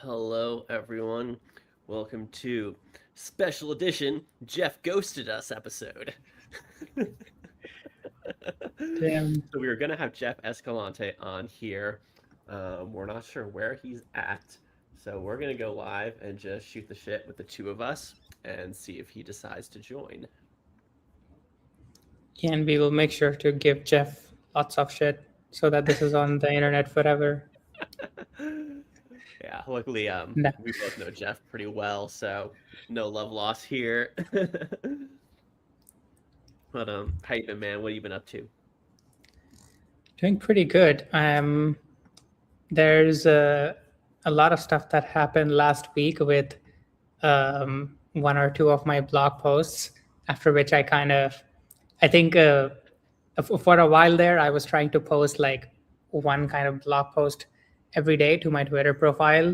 Hello, everyone. Welcome to special edition Jeff Ghosted Us episode. Damn. So we were going to have Jeff Escalante on here. We're not sure where he's at. So we're going to go live and just shoot the shit with the two of us and see if he decides to join. And we will make sure to give Jeff lots of shit so that this is on the internet forever. Yeah, luckily, No. we both know Jeff pretty well, so no love lost here. But how you been, man? What have you been up to? Doing pretty good. There's a lot of stuff that happened last week with one or two of my blog posts, after which I think for a while there, I was trying to post like one kind of blog post every day to my Twitter profile.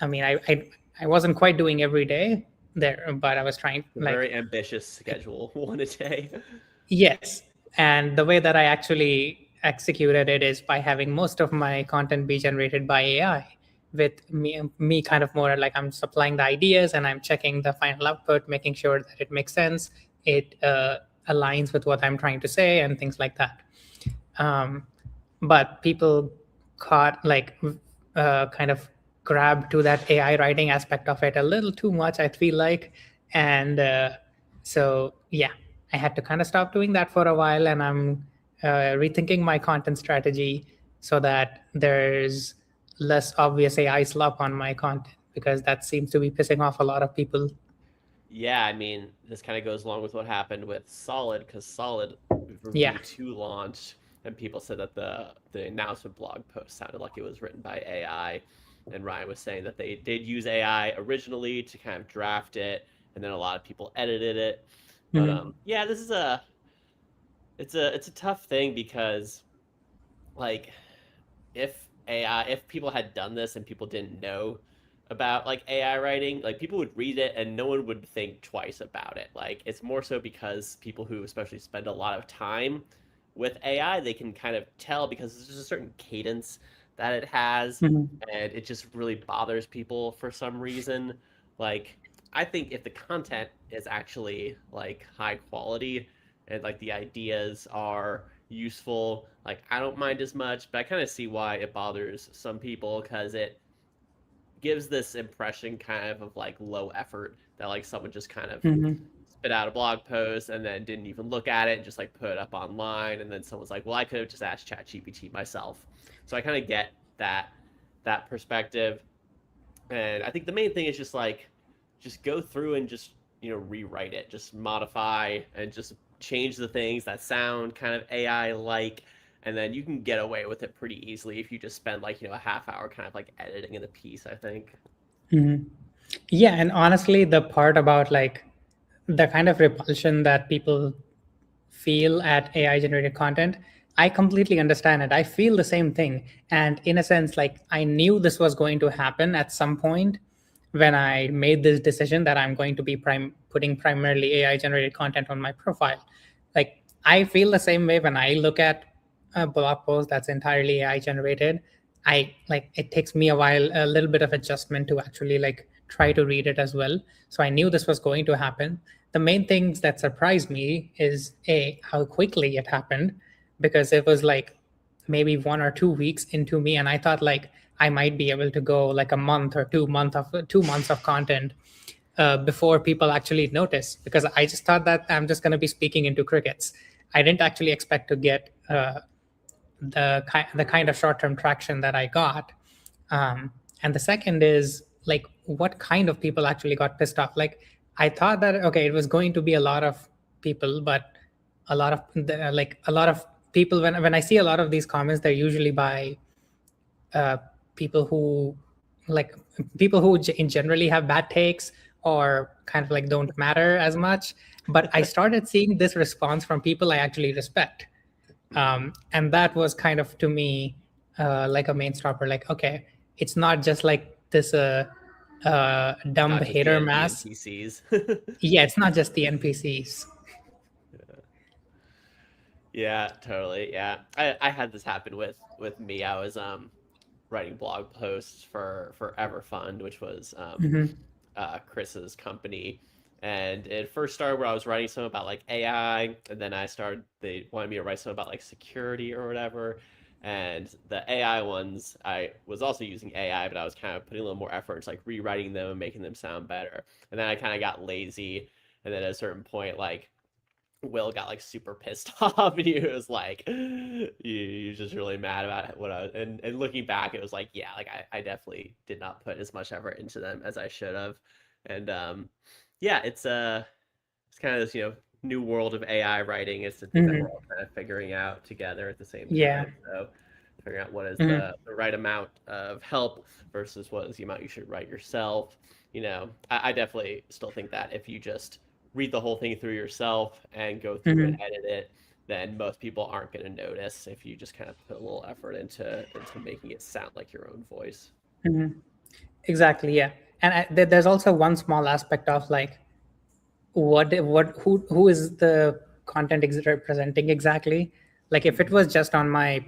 I mean, I wasn't quite doing every day there, but I was trying A very ambitious schedule, one a day. yes. And the way that I actually executed it is by having most of my content be generated by AI, with me kind of more like I'm supplying the ideas and I'm checking the final output, making sure that it makes sense, it aligns with what I'm trying to say, and things like that. Um, but people caught kind of grabbed to that AI writing aspect of it a little too much, I feel like. And so, yeah, I had to kind of stop doing that for a while. And I'm rethinking my content strategy so that there's less obvious AI slop on my content, because that seems to be pissing off a lot of people. Yeah, I mean, this kind of goes along with what happened with Solid, because Solid Yeah. Review 2 launched, and people said that the announcement blog post sounded like it was written by AI. And Ryan was saying that they did use AI originally to kind of draft it, and then a lot of people edited it. But yeah, this is it's a tough thing because like if people had done this and people didn't know about like AI writing, like people would read it and no one would think twice about it. Like it's more so because people who especially spend a lot of time with AI, they can kind of tell because there's just a certain cadence that it has, Mhm. and it just really bothers people for some reason. Like I think if the content is actually like high quality and like the ideas are useful, like I don't mind as much, but I kind of see why it bothers some people because it gives this impression kind of like low effort that like someone just kind of Mhm. spit out a blog post and then didn't even look at it and just like put it up online, and then someone's like, well, I could have just asked ChatGPT myself. So I kind of get that perspective. And I think the main thing is just go through and just rewrite it, just modify and just change the things that sound kind of AI like, and then you can get away with it pretty easily if you just spend like a half hour kind of like editing in a piece, I think. Mhm. Yeah, and honestly, the part about like the kind of repulsion that people feel at AI generated content, I completely understand it. I feel the same thing. And in a sense, like I knew this was going to happen at some point when I made this decision that I'm going to be putting primarily AI generated content on my profile. Like I feel the same way when I look at a blog post that's entirely AI generated. I like it takes me a little bit of adjustment to actually like try to read it as well. So I knew this was going to happen. The main things that surprised me is how quickly it happened, because it was like maybe 1 or 2 weeks into me, and I thought like I might be able to go like a month or 2 months of content before people actually notice, because I just thought that I'm just going to be speaking into crickets. I didn't actually expect to get the kind of short term traction that I got. And the second is like what kind of people actually got pissed off. Like I thought that okay, it was going to be a lot of people, but a lot of people, when I see a lot of these comments, they're usually by uh, people who like people who generally have bad takes or kind of like don't matter as much. But I started seeing this response from people I actually respect, and that was kind of to me like a main stopper. Like okay, it's not just like this dumb Not just hater the mass. NPCs. Yeah, it's not just the npcs. Yeah, totally. Yeah, I had this happen with me. I was writing blog posts for Everfund, which was Mm-hmm. Chris's company. And it first started where I was writing some about like AI, and then they wanted me to write some about like security or whatever. And the AI ones, I was also using AI, but I was kind of putting a little more effort into like rewriting them and making them sound better. And then I kind of got lazy. And then at a certain point, like Will got like super pissed off, and he was like, "You just really mad about what I was." And looking back, it was like, yeah, like I definitely did not put as much effort into them as I should have. And yeah, it's kind of this new world of AI writing. It's the thing that we're Mm-hmm. all kind of figuring out together at the same Yeah. time. So figuring out what is Mm-hmm. the right amount of help versus what is the amount you should write yourself. I definitely still think that if you just read the whole thing through yourself and go through and Mm-hmm. edit it, then most people aren't going to notice if you just kind of put a little effort into making it sound like your own voice. Mm-hmm. Exactly. Yeah. And there's also one small aspect of like who is the content representing exactly. Like if it Mm-hmm. was just on my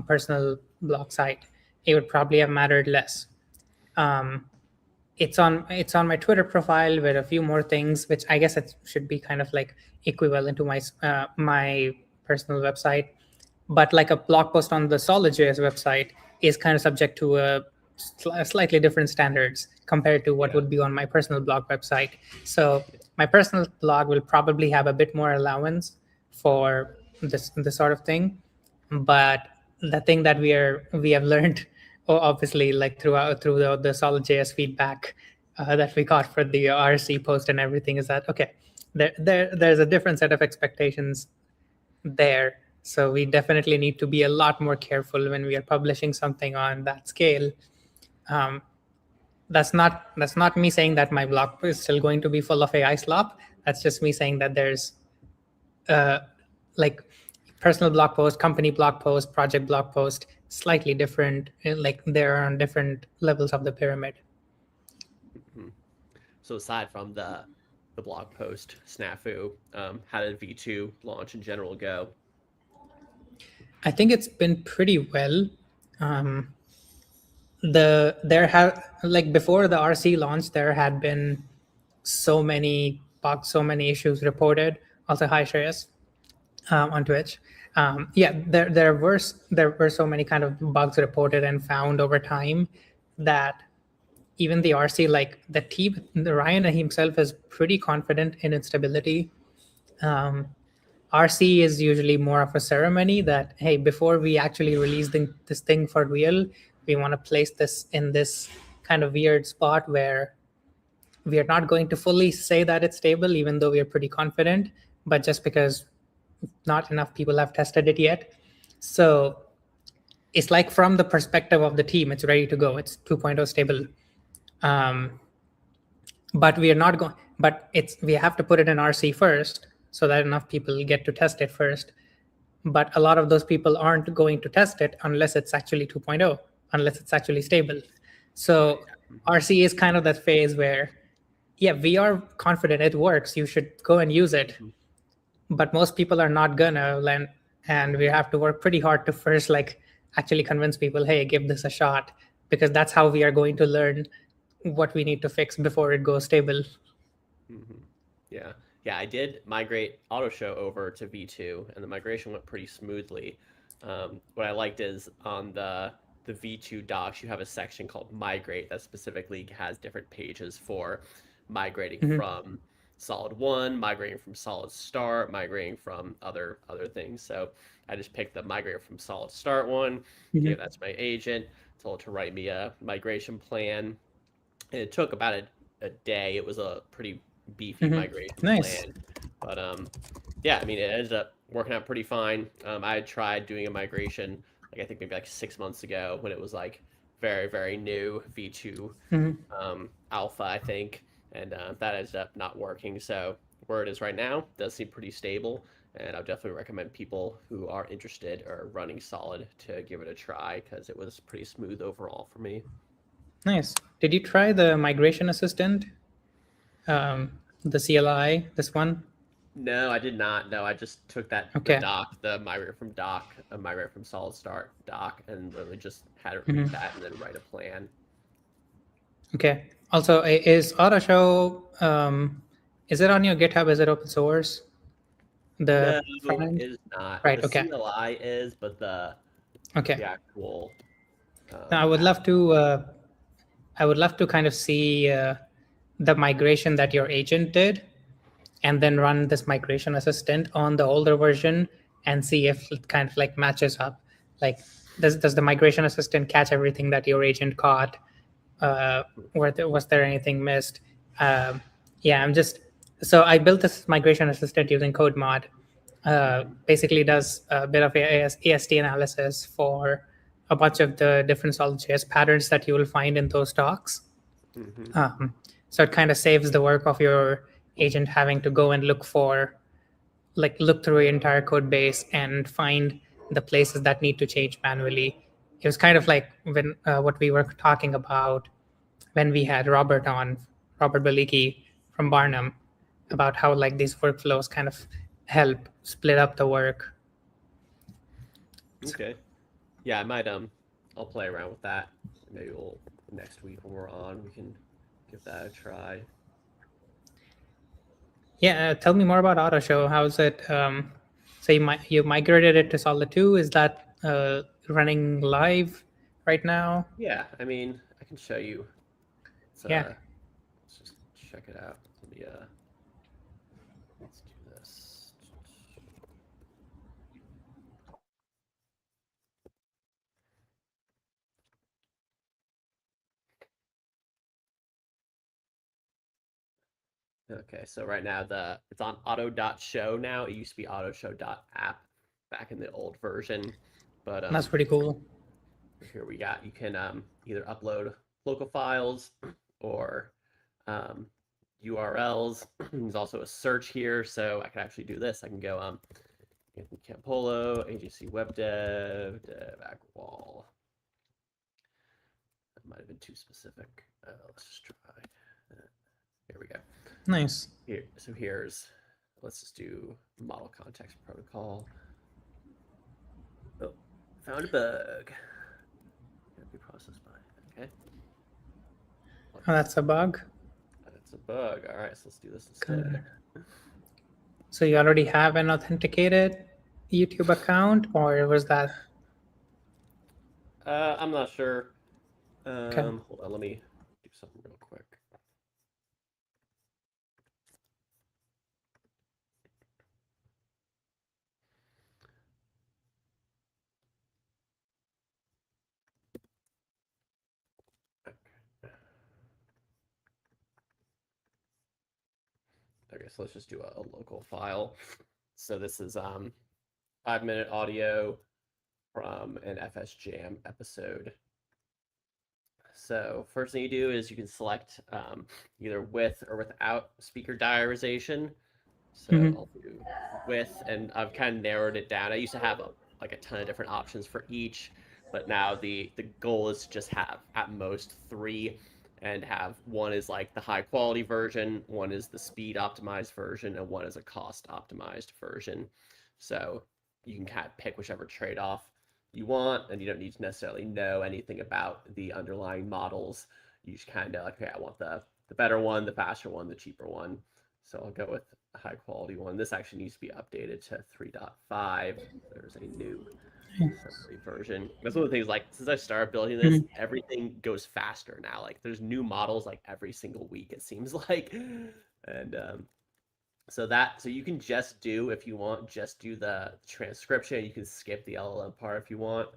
personal blog site, it would probably have mattered less. um it's on my Twitter profile with a few more things, which I guess it should be kind of like equivalent to my personal website. But like a blog post on the Solid.js website is kind of subject to slightly different standards compared to what Yeah. would be on my personal blog website. So my personal blog will probably have a bit more allowance for this sort of thing. But the thing that we have learned, obviously, like through the Solid.js feedback that we got for the RC post and everything, is that okay? There's a different set of expectations there. So we definitely need to be a lot more careful when we are publishing something on that scale. Um, that's not me saying that my blog is still going to be full of AI slop. That's just me saying that there's uh, like personal blog post, company blog post, project blog post, slightly different. Like they're on different levels of the pyramid. Mhm. So aside from the blog post snafu, how did V2 launch in general go? I think it's been pretty well. Um, there have like before the RC launch, there had been so many bugs, so many issues reported. Also, hi Shreyas on Twitch. Yeah, there were so many kind of bugs reported and found over time that even the RC, like the team, the Ryan himself is pretty confident in its stability. Um, RC is usually more of a ceremony that, hey, before we actually release this thing for real, we want to place this in this kind of weird spot where we are not going to fully say that it's stable, even though we are pretty confident, but just because not enough people have tested it yet. So it's like from the perspective of the team, it's ready to go. It's 2.0 stable. Um, but we are not going, but we have to put it in RC first so that enough people get to test it first. But a lot of those people aren't going to test it unless it's actually 2.0, unless it's actually stable. Right. So Mhm. RC is kind of that phase where, yeah, we are confident it works. You should go and use it. Mhm. But most people are not gonna, and we have to work pretty hard to first like actually convince people, hey, give this a shot, because that's how we are going to learn what we need to fix before it goes stable. Mhm. Yeah. Yeah, I did migrate AutoShow over to V2, and the migration went pretty smoothly. What I liked is on the V2 docs, you have a section called Migrate that specifically has different pages for migrating Mhm. from Solid 1, migrating from Solid Start, migrating from other things. So I just picked the migrate from Solid Start one, gave Mhm. that to my agent, told it to write me a migration plan, and it took about a day. It was a pretty beefy Mhm. migration Nice. plan, but yeah, I mean, it ended up working out pretty fine. I had tried doing a migration, like I think maybe like 6 months ago when it was like very new V2 Mhm. alpha, I think, and that ended up not working. So where it is right now does seem pretty stable, and I would definitely recommend people who are interested or running solid to give it a try because it was pretty smooth overall for me. Nice. Did you try the migration assistant, the CLI, this one? No, I did not. No, I just took the Okay. doc, the migrate from doc, migrate from solid start doc, and literally just had it read Mhm. that and then write a plan. Okay. Also, is Autoshow is it on your GitHub? Is it open source? No, The front it end? is not. Right. The Okay. CLI is, but the Okay. actual Now, app. I would love to kind of see the migration that your agent did, and then run this migration assistant on the older version and see if it kind of like matches up. Like, does the migration assistant catch everything that your agent caught? Was there anything missed? Um, yeah, I'm just so I built this migration assistant using CodeMod. Basically, does a bit of AST analysis for a bunch of the different solid.js patterns that you will find in those talks. Hmm. Um, so it kind of saves the work of your agent having to go and look through your entire code base and find the places that need to change manually. It was kind of like when what we were talking about when we had Robert Balicki from Barnum, about how like these workflows kind of help split up the work. Okay. Yeah, I might I'll play around with that. Maybe we'll next week when we're on, we can give that a try. Yeah, tell me more about Autoshow. How's it? So you migrated it to Solid 2. Is that running live right now? Yeah, I mean, I can show you. Let's Yeah, let's just check it out. Let me let's do this. Okay, so right now it's on auto.show now. It used to be autoshow.app back in the old version. But that's pretty cool. here we got you can either upload local files or um, URLs. There's also a search here, so I can actually do this. I can go Anthony Campolo, AGC Web Dev, Dev Wall. That might have been too specific. Let's just try. Here we go. Nice. Here, so here's, let's just do model context protocol. Oh, found a bug. Can't be processed by. Okay. Oh, that's a bug. That's a bug. All right, so let's do this Good. instead. So you already have an authenticated YouTube account, or was that I'm not sure. okay? Hold on, let me do something real quick. Okay, so let's just do a local file. So this is 5-minute audio from an FS Jam episode. So first thing you do is you can select either with or without speaker diarization. So Hmm. I'll do with, and I've kind of narrowed it down. I used to have like a ton of different options for each, but now the goal is to just have at most 3, and have one is like the high quality version, one is the speed optimized version, and one is a cost optimized version. So you can kind of pick whichever trade-off you want, and you don't need to necessarily know anything about the underlying models. You just kind of like, okay, I want the better one, the faster one, the cheaper one. So I'll go with a high quality one. This actually needs to be updated to 3.5. There's a new summary version. That's one of the things, like, since I started building this, Hmm. everything goes faster now. Like, there's new models like every single week, it seems like. And so you can just do, if you want, just do the transcription. You can skip the LLM part if you want.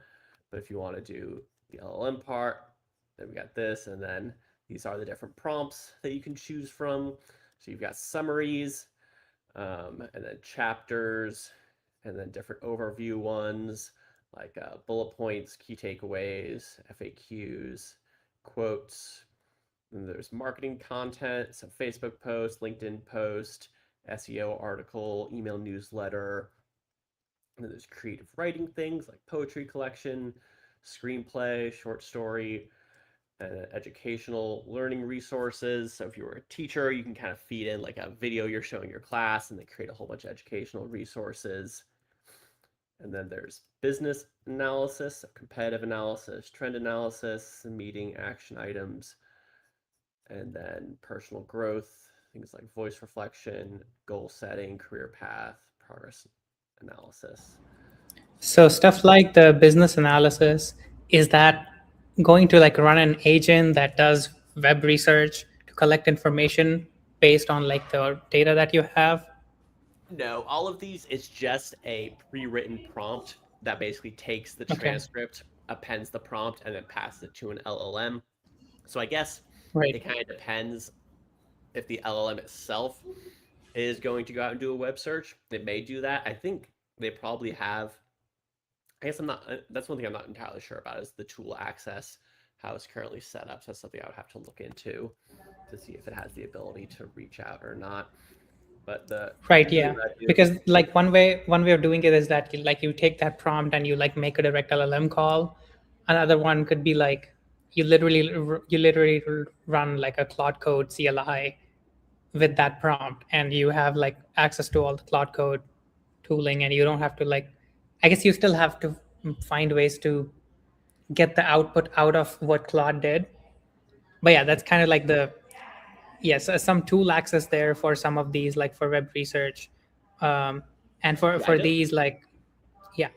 But if you want to do the LLM part, then we got this, and then these are the different prompts that you can choose from. So you've got summaries, and then chapters, and then different overview ones like bullet points, key takeaways, FAQs, quotes. And there's marketing content, so Facebook post, LinkedIn post, SEO article, email newsletter. And then there's creative writing things like poetry collection, screenplay, short story. educational learning resources. So if you were a teacher, you can kind of feed in like a video you're showing your class and they create a whole bunch of educational resources. And then there's business analysis, competitive analysis, trend analysis, meeting action items, and then personal growth, things like voice reflection, goal setting, career path, progress analysis. So stuff like the business analysis, is that going to like run an agent that does web research to collect information based on like the data that you have? No, all of these is just a pre-written prompt that basically takes the Okay, transcript, appends the prompt, and then passes it to an LLM. So I guess it right. kind of depends if the LLM itself is going to go out and do a web search. It may do that. I think they probably have. I guess I'm not. That's one thing I'm not entirely sure about is the tool access, how it's currently set up. So that's something I would have to look into to see if it has the ability to reach out or not. But the Right, usually yeah. what I do. Because like one way of doing it is that you take that prompt and you like make a direct LLM call. Another one could be like you literally run like a Claude Code CLI with that prompt, and you have like access to all the Claude Code tooling, and you don't have to like, I guess you still have to find ways to get the output out of what Claude did. But yeah, that's kind of like the, yes, some tool access there for some of these, like for web research, and for Yeah, I for don't. these, like, yeah.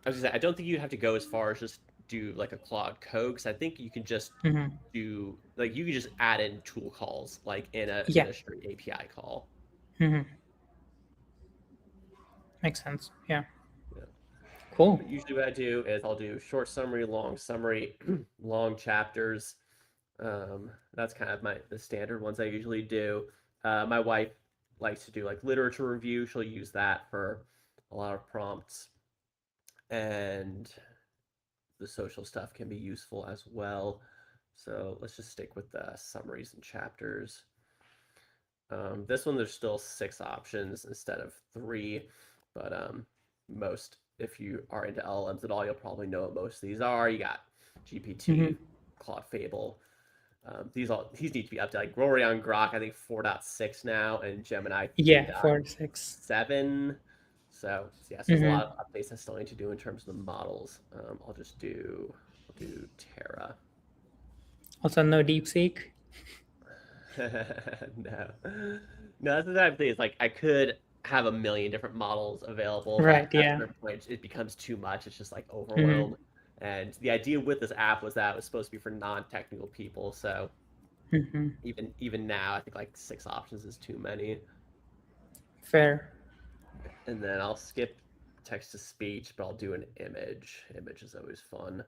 I was gonna say I don't think you have to go as far as just do like a Claude code because I think you can just Hmm. do like you can just add in tool calls like in Yeah. a straight API call. Hmm. Makes sense. Yeah. Yeah. Cool. But usually what I do is I'll do short summary, long chapters. That's kind of the standard ones I usually do. My wife likes to do like literature review. She'll use that for a lot of prompts, and the social stuff can be useful as well. So let's just stick with the summaries and chapters. This one, there's still 6 options instead of 3, but most, if you are into LLMs at all, you'll probably know what most of these are. You got GPT, Hmm. Claude Fable. These need to be updated. Like we're on Grok, I think 4.6 now, and Gemini Yeah, 4 6. 3.7. So yeah, so there's a lot Hmm. of updates I still need to do in terms of the models. I'll do Terra. Also, no DeepSeek. No, no, that's the type of thing. It's like I could have a million different models available, but Right. at a Yeah. certain point, it becomes too much. It's just like Hmm. overwhelm. And the idea with this app was that it was supposed to be for non-technical people. So Hmm. even now, I think like 6 options is too many. Fair. And then I'll skip text to speech, but I'll do an image. Image is always fun.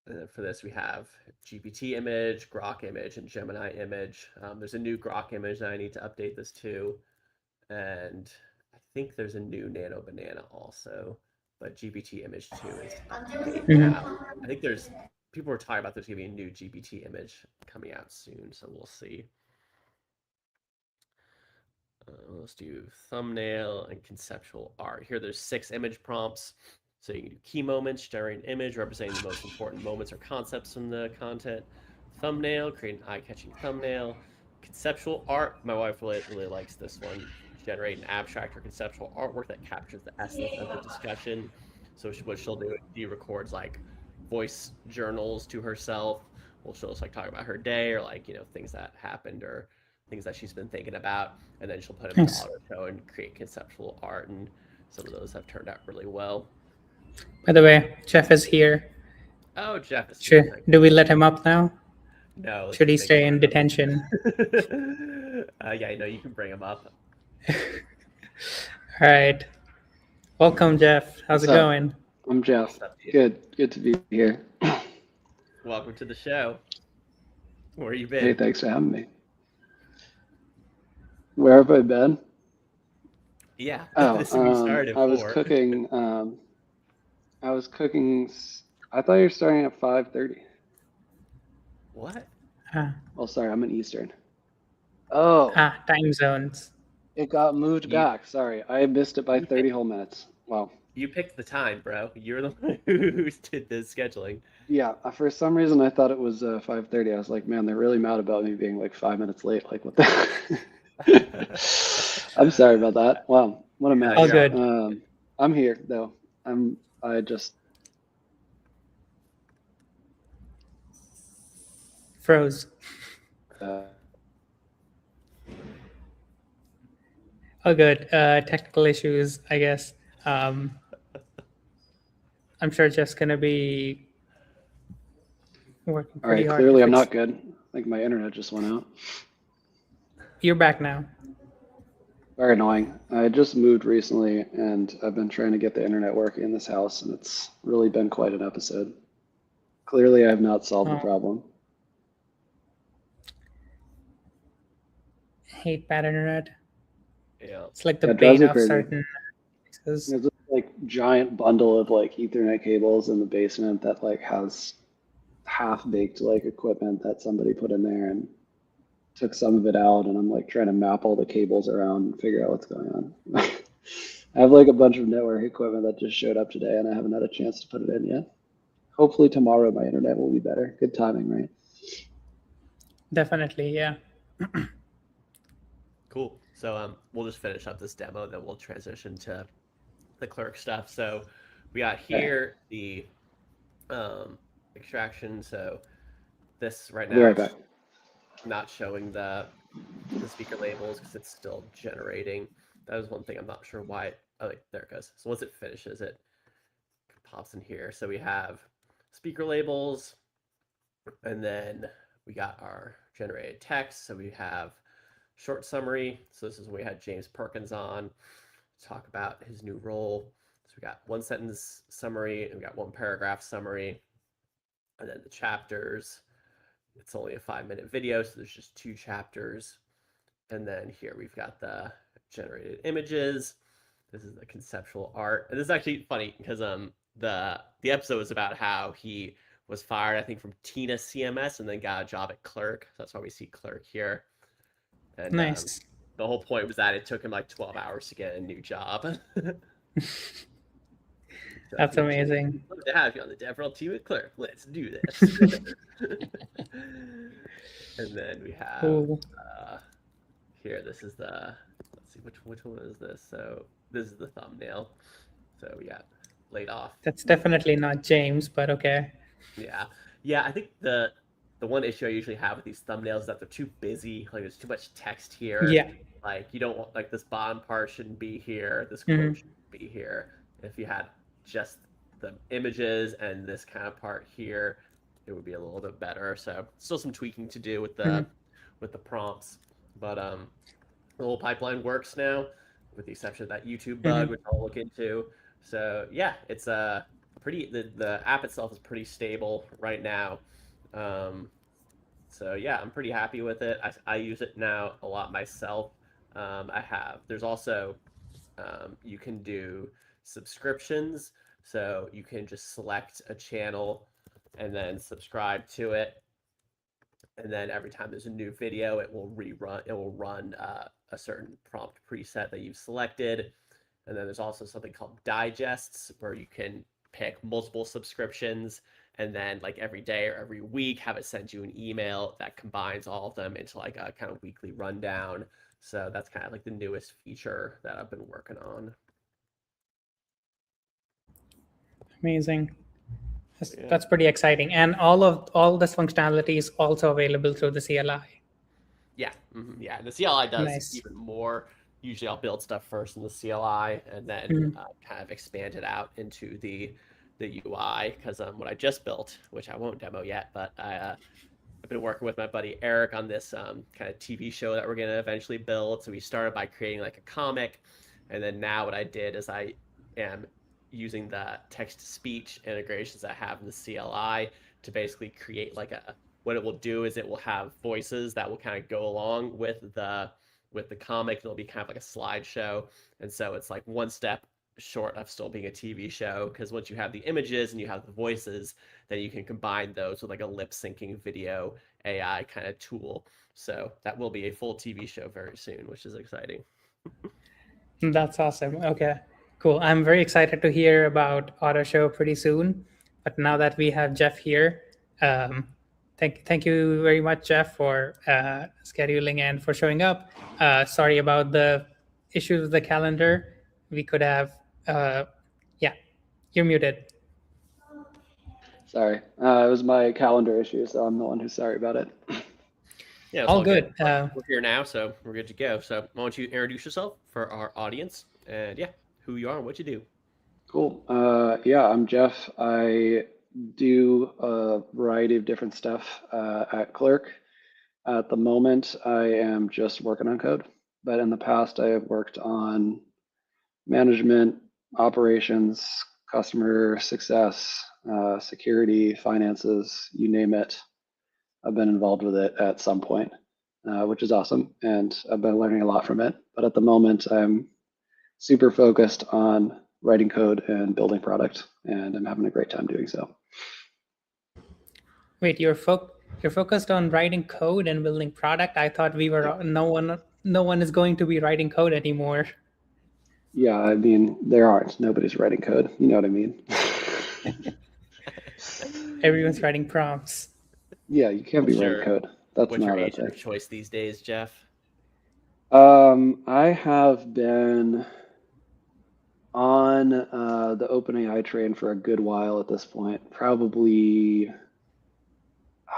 And then for this, we have GPT image, Grok image, and Gemini image. There's a new Grok image that I need to update this to. And I think there's a new Nano Banana also. But GPT image 2 is up to date Hmm. now. I think people were talking about there's going to be a new GPT image coming out soon. So we'll see. Let's do thumbnail and conceptual art. Here, there's 6 image prompts. So you can do key moments, generate an image representing the most important moments or concepts from the content. Thumbnail, create an eye-catching thumbnail. Conceptual art, my wife really likes this one. Generate an abstract or conceptual artwork that captures the essence of the discussion. So what she'll do is she records like voice journals to herself. Well, she'll just like talk about her day or like things that happened or things that she's been thinking about, and then she'll put them into Nice. auto show and create conceptual art, and some of those have turned out really well. By the way, Jeff is here. Oh, Jeff is here. Should do we let him up now? No, let's Should he just make stay fun in detention? of him. Yeah, no, you can bring him up. All right. Welcome, Jeff. How's What's it up? going? I'm Jeff. What's up, dude? Good to be here. Welcome to the show. Where you Hey, been? thanks for having me. Where have I been? Yeah, Oh, this we started I was for. cooking. I was cooking. I thought you were starting at 5:30. What? Ah, Well, sorry, I'm in Eastern. Oh, time zones. it got moved You back. Sorry, I missed it by you hit 30 whole minutes. Wow. You picked the time, bro. You're the one who did the scheduling. Yeah, for some reason I thought it was 5:30. I was like, man, they're really mad about me being like 5 minutes late. Like, what the? I'm sorry about that. Wow, what a No, All mess. you're all good. I'm here though. I just Froze. uh, All good. Technical issues, I guess. Um, I'm sure Jeff's gonna be working all pretty right. hard to Clearly, I'm fix. not good. I think my internet just went out. You're back now. Very annoying. I just moved recently, and I've been trying to get the internet working in this house, and it's really been quite an episode. Clearly, I have not solved the Oh, problem. hate bad internet. Yeah. It's like the Yeah, it drives bane me of crazy. certain places. There's this like giant bundle of like Ethernet cables in the basement that like has half-baked like equipment that somebody put in there and took some of it out, and I'm like trying to map all the cables around and figure out what's going on. I have like a bunch of network equipment that just showed up today, and I haven't had a chance to put it in yet. Hopefully tomorrow my internet will be better. Good timing, right? Definitely, yeah. Cool. So we'll just finish up this demo, then we'll transition to the Clerk stuff. So we got Okay, here the extraction. So this right I'll be now right it's back. not showing the speaker labels because it's still generating. That was one thing I'm not sure why. Oh, wait, there it goes. So once it finishes, it pops in here. So we have speaker labels, and then we got our generated text. So we have short summary. So this is when we had James Perkins on to talk about his new role. So we got one sentence summary and we got one paragraph summary. And then the chapters. It's only a 5-minute video, so there's just 2 chapters. And then here we've got the generated images. This is the conceptual art. And this is actually funny because the episode was about how he was fired, I think, from Tina CMS and then got a job at Clerk. So that's why we see Clerk here. And Nice. the whole point was that it took him like 12 hours to get a new job. So That's he mentioned, amazing. love to have you on the DevRel team at Clerk. Let's do this. And then we have Cool. here. This is the. Let's see which one is this. So this is the thumbnail. So we got laid off. That's definitely not James, but okay. Yeah. I think the one issue I usually have with these thumbnails is that they're too busy. Like there's too much text here. Yeah. Like you don't want like this bottom part shouldn't be here. This quote Mhm. shouldn't be here. If you had just the images and this kind of part here, it would be a little bit better. So still some tweaking to do with the prompts, but the whole pipeline works now, with the exception of that YouTube bug, which I'll look into. So yeah, it's a pretty the app itself is pretty stable right now. So yeah, I'm pretty happy with it. I use it now a lot myself. There's also you can do subscriptions, so you can just select a channel and then subscribe to it, and then every time there's a new video, it will run a certain prompt preset that you've selected. And then there's also something called digests, where you can pick multiple subscriptions and then like every day or every week have it send you an email that combines all of them into like a kind of weekly rundown. So that's kind of like the newest feature that I've been working on. Amazing. Yeah. That's pretty exciting. And all this functionality is also available through the CLI. Yeah, yeah. The CLI does Nice. even more. Usually, I'll build stuff first in the CLI and then kind of expand it out into the UI. Because what I just built, which I won't demo yet, but I've been working with my buddy Eric on this kind of TV show that we're going to eventually build. So we started by creating like a comic, and then now what I did is I am using the text-to-speech integrations I have in the CLI to basically create like what it will do is it will have voices that will kind of go along with the comic. It'll be kind of like a slideshow, and so it's like one step short of still being a TV show, because once you have the images and you have the voices, then you can combine those with like a lip syncing video AI kind of tool. So that will be a full TV show very soon, which is exciting. That's awesome. Okay. Cool. I'm very excited to hear about Auto Show pretty soon. But now that we have Jeff here, thank you very much, Jeff, for scheduling and for showing up. Sorry about the issues with the calendar. We could have, yeah, you're muted. Sorry, it was my calendar issue, so I'm the one who's sorry about it. Yeah, it's All all good. We're here now, so we're good to go. So why don't you introduce yourself for our audience and yeah, who you are and what you do. Cool. Yeah, I'm Jeff. I do a variety of different stuff at Clerk. At the moment, I am just working on code, but in the past, I have worked on management, operations, customer success, security, finances, you name it. I've been involved with it at some point, which is awesome. And I've been learning a lot from it. But at the moment, I'm super focused on writing code and building product, and I'm having a great time doing so. Wait, you're focused on writing code and building product. I thought we were no one is going to be writing code anymore. Yeah, I mean, there aren't. Nobody's writing code. You know what I mean? Everyone's writing prompts. Yeah, you can't be What's writing your code. That's what's your not a agent thing. of choice these days, Jeff? I have been on the OpenAI train for a good while at this point. Probably,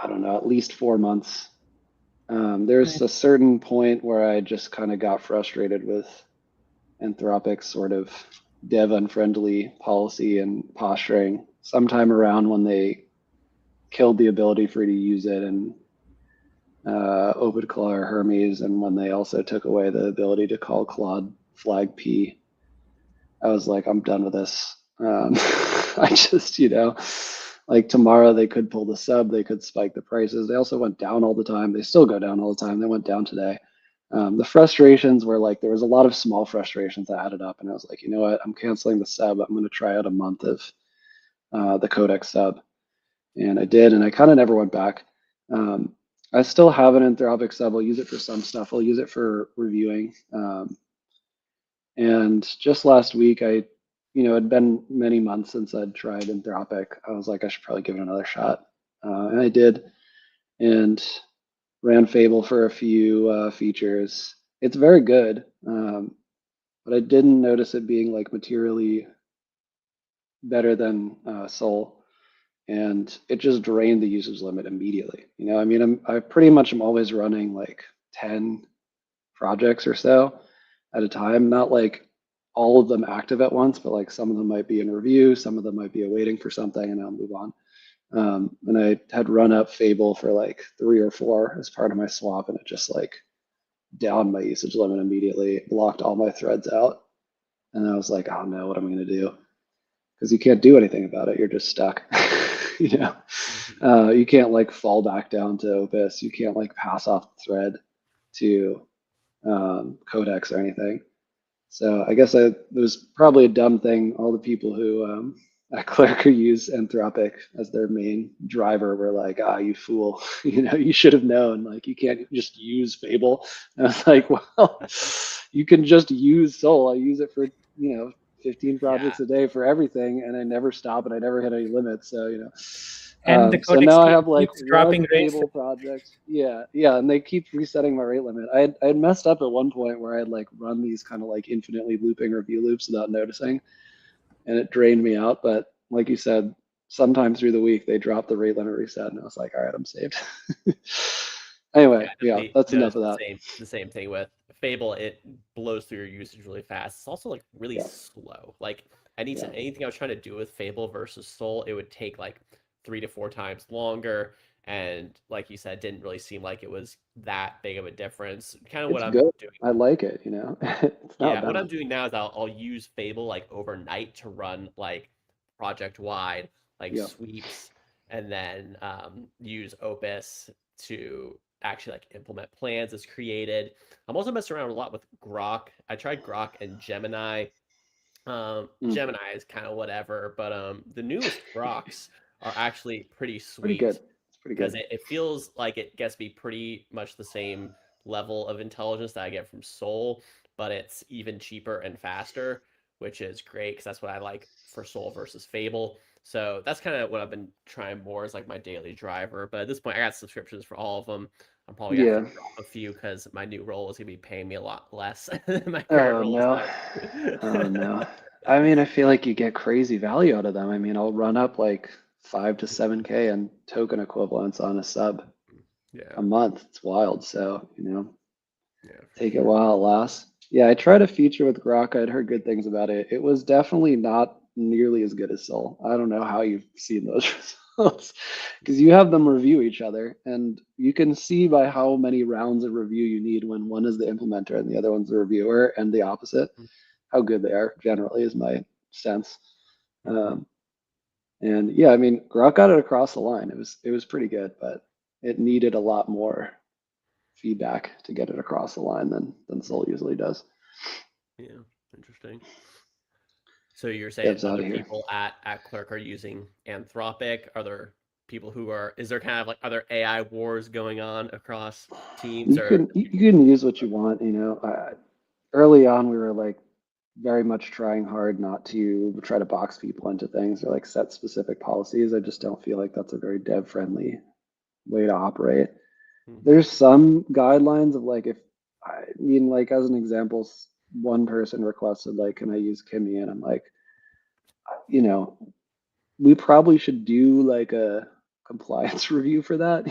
I don't know, at least 4 months. There's a certain point where I just kind of got frustrated with Anthropic's sort of dev unfriendly policy and posturing sometime around when they killed the ability for you to use it in OpenClaw or Hermes, and when they also took away the ability to call Claude flag P. I was like, I'm done with this. I just, like tomorrow they could pull the sub, they could spike the prices. They also went down all the time. They still go down all the time. They went down today. The frustrations were like, there was a lot of small frustrations that added up. And I was like, you know what? I'm canceling the sub. I'm going to try out a month of the Codex sub. And I did. And I kind of never went back. I still have an Anthropic sub. I'll use it for some stuff. I'll use it for reviewing. And just last week, it'd been many months since I'd tried Anthropic. I was like, I should probably give it another shot. And I did. And ran Fable for a few features. It's very good, but I didn't notice it being like materially better than Soul, and it just drained the usage limit immediately. I mean, I pretty much am always running like 10 projects or so at a time, not like all of them active at once, but like some of them might be in review, some of them might be awaiting for something, and I'll move on. And I had run up Fable for like 3 or 4 as part of my swap, and it just like downed my usage limit immediately, blocked all my threads out. And I was like, oh no, what am I going to do? Because you can't do anything about it. You're just stuck. You can't like fall back down to Opus. You can't like pass off the thread to Codex or anything. So I guess it was probably a dumb thing. All the people who at Clerk who use Anthropic as their main driver were like, you fool, you should have known, like, you can't just use Fable. And I was like, well, you can just use Soul. I use it for, 15 projects a day for everything, and I never stop and I never hit any limits. So, And the so Codex now I have like keeps dropping one rates. Fable project. Yeah, and they keep resetting my rate limit. I had messed up at one point where I had like run these kind of like infinitely looping review loops without noticing, and it drained me out. But like you said, sometime through the week they dropped the rate limit reset, and I was like, all right, I'm saved. Anyway, yeah, that's enough of that. The same thing with Fable. It blows through your usage really fast. It's also like really slow. Like anything I was trying to do with Fable versus Soul, it would take like 3 to 4 times longer. And like you said, didn't really seem like it was that big of a difference. Kind of what I'm doing. I like it, It's not bad. What I'm doing now is I'll use Fable like overnight to run like project wide, like sweeps, and then use Opus to actually like implement plans as created. I'm also messing around a lot with Grok. I tried Grok and Gemini. Gemini is kind of whatever, but the newest Groks are actually pretty sweet. Pretty good. It's pretty good. Because it feels like it gets me pretty much the same level of intelligence that I get from Soul, but it's even cheaper and faster. which is great because that's what I like for Soul versus Fable. So that's kind of what I've been trying more as like my daily driver. But at this point, I got subscriptions for all of them. I'm probably gonna have Yeah. to drop a few because my new role is gonna be paying me a lot less than my current Oh role is no. now. Oh no. I mean, I feel like you get crazy value out of them. I mean, I'll run up like 5 to 7K in token equivalents on a sub Yeah, a month. It's wild. So, yeah, for take it sure. while it lasts. Yeah, I tried a feature with Grok. I'd heard good things about it. It was definitely not nearly as good as Soul. I don't know how you've seen those results because you have them review each other, and you can see by how many rounds of review you need when one is the implementer and the other one's the reviewer, and the opposite, how good they are generally is my sense. Mm-hmm. And yeah, I mean, Grok got it across the line. It was pretty good, but it needed a lot more feedback to get it across the line than Soul usually does. Yeah, interesting. So you're saying Dev's out other of here. people at Clerk are using Anthropic? Are there people who are? Is there kind of like other AI wars going on across teams, You or can you can use what you want. Early on we were like very much trying hard not to try to box people into things or like set specific policies. I just don't feel like that's a very dev friendly way to operate. Mhm. There's some guidelines of like if I mean like as an example, one person requested like, can I use Kimmy? And I'm like, you know, we probably should do like a compliance review for that.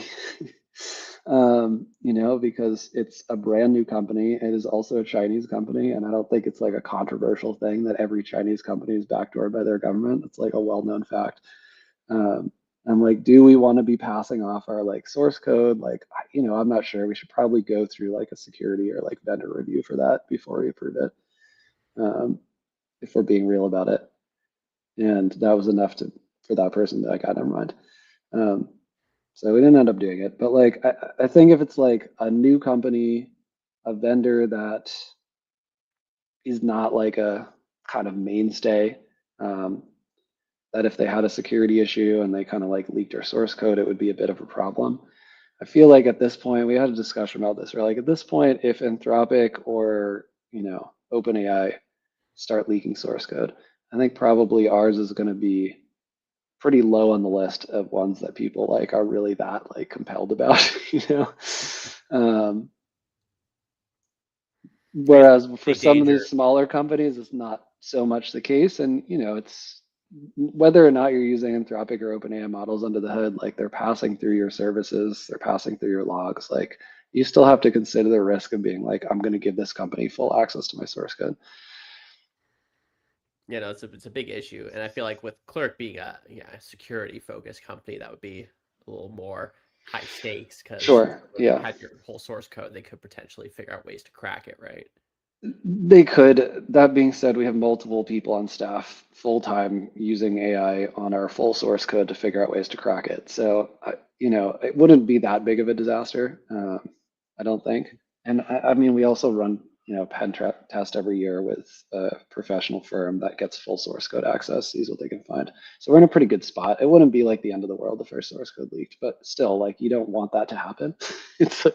Because it's a brand new company. It is also a Chinese company, and I don't think it's like a controversial thing that every Chinese company is backdoored by their government. It's like a well-known fact. Um, I'm like, do we want to be passing off our like source code? Like, I'm not sure. We should probably go through like a security or like vendor review for that before we approve it. If we're being real about it. And that was enough for that person to like, never mind. Um, so we didn't end up doing it. But like, I think if it's like a new company, a vendor that is not like a kind of mainstay, um, that if they had a security issue and they kind of like leaked our source code, it would be a bit of a problem. I feel like at this point, we had a discussion about this. We're like, at this point, if Anthropic or, OpenAI start leaking source code, I think probably ours is going to be pretty low on the list of ones that people like are really that like compelled about, Um, I guess the whereas for big some of these danger. smaller companies, it's not so much the case. And it's whether or not you're using Anthropic or OpenAI models under the hood, like they're passing through your services, they're passing through your logs. Like you still have to consider the risk of being like, I'm going to give this company full access to my source code. It's a big issue, and I feel like with Clerk being a security focused company, that would be a little more high stakes because if Sure. someone Yeah. had your whole source code, they could potentially figure out ways to crack it, right? They could. That being said, we have multiple people on staff full time using AI on our full source code to figure out ways to crack it. So, it wouldn't be that big of a disaster, I don't think. And I mean, we also run, test every year with a professional firm that gets full source code access, sees what they can find. So we're in a pretty good spot. It wouldn't be like the end of the world if our source code leaked, but still, like, you don't want that to happen. It's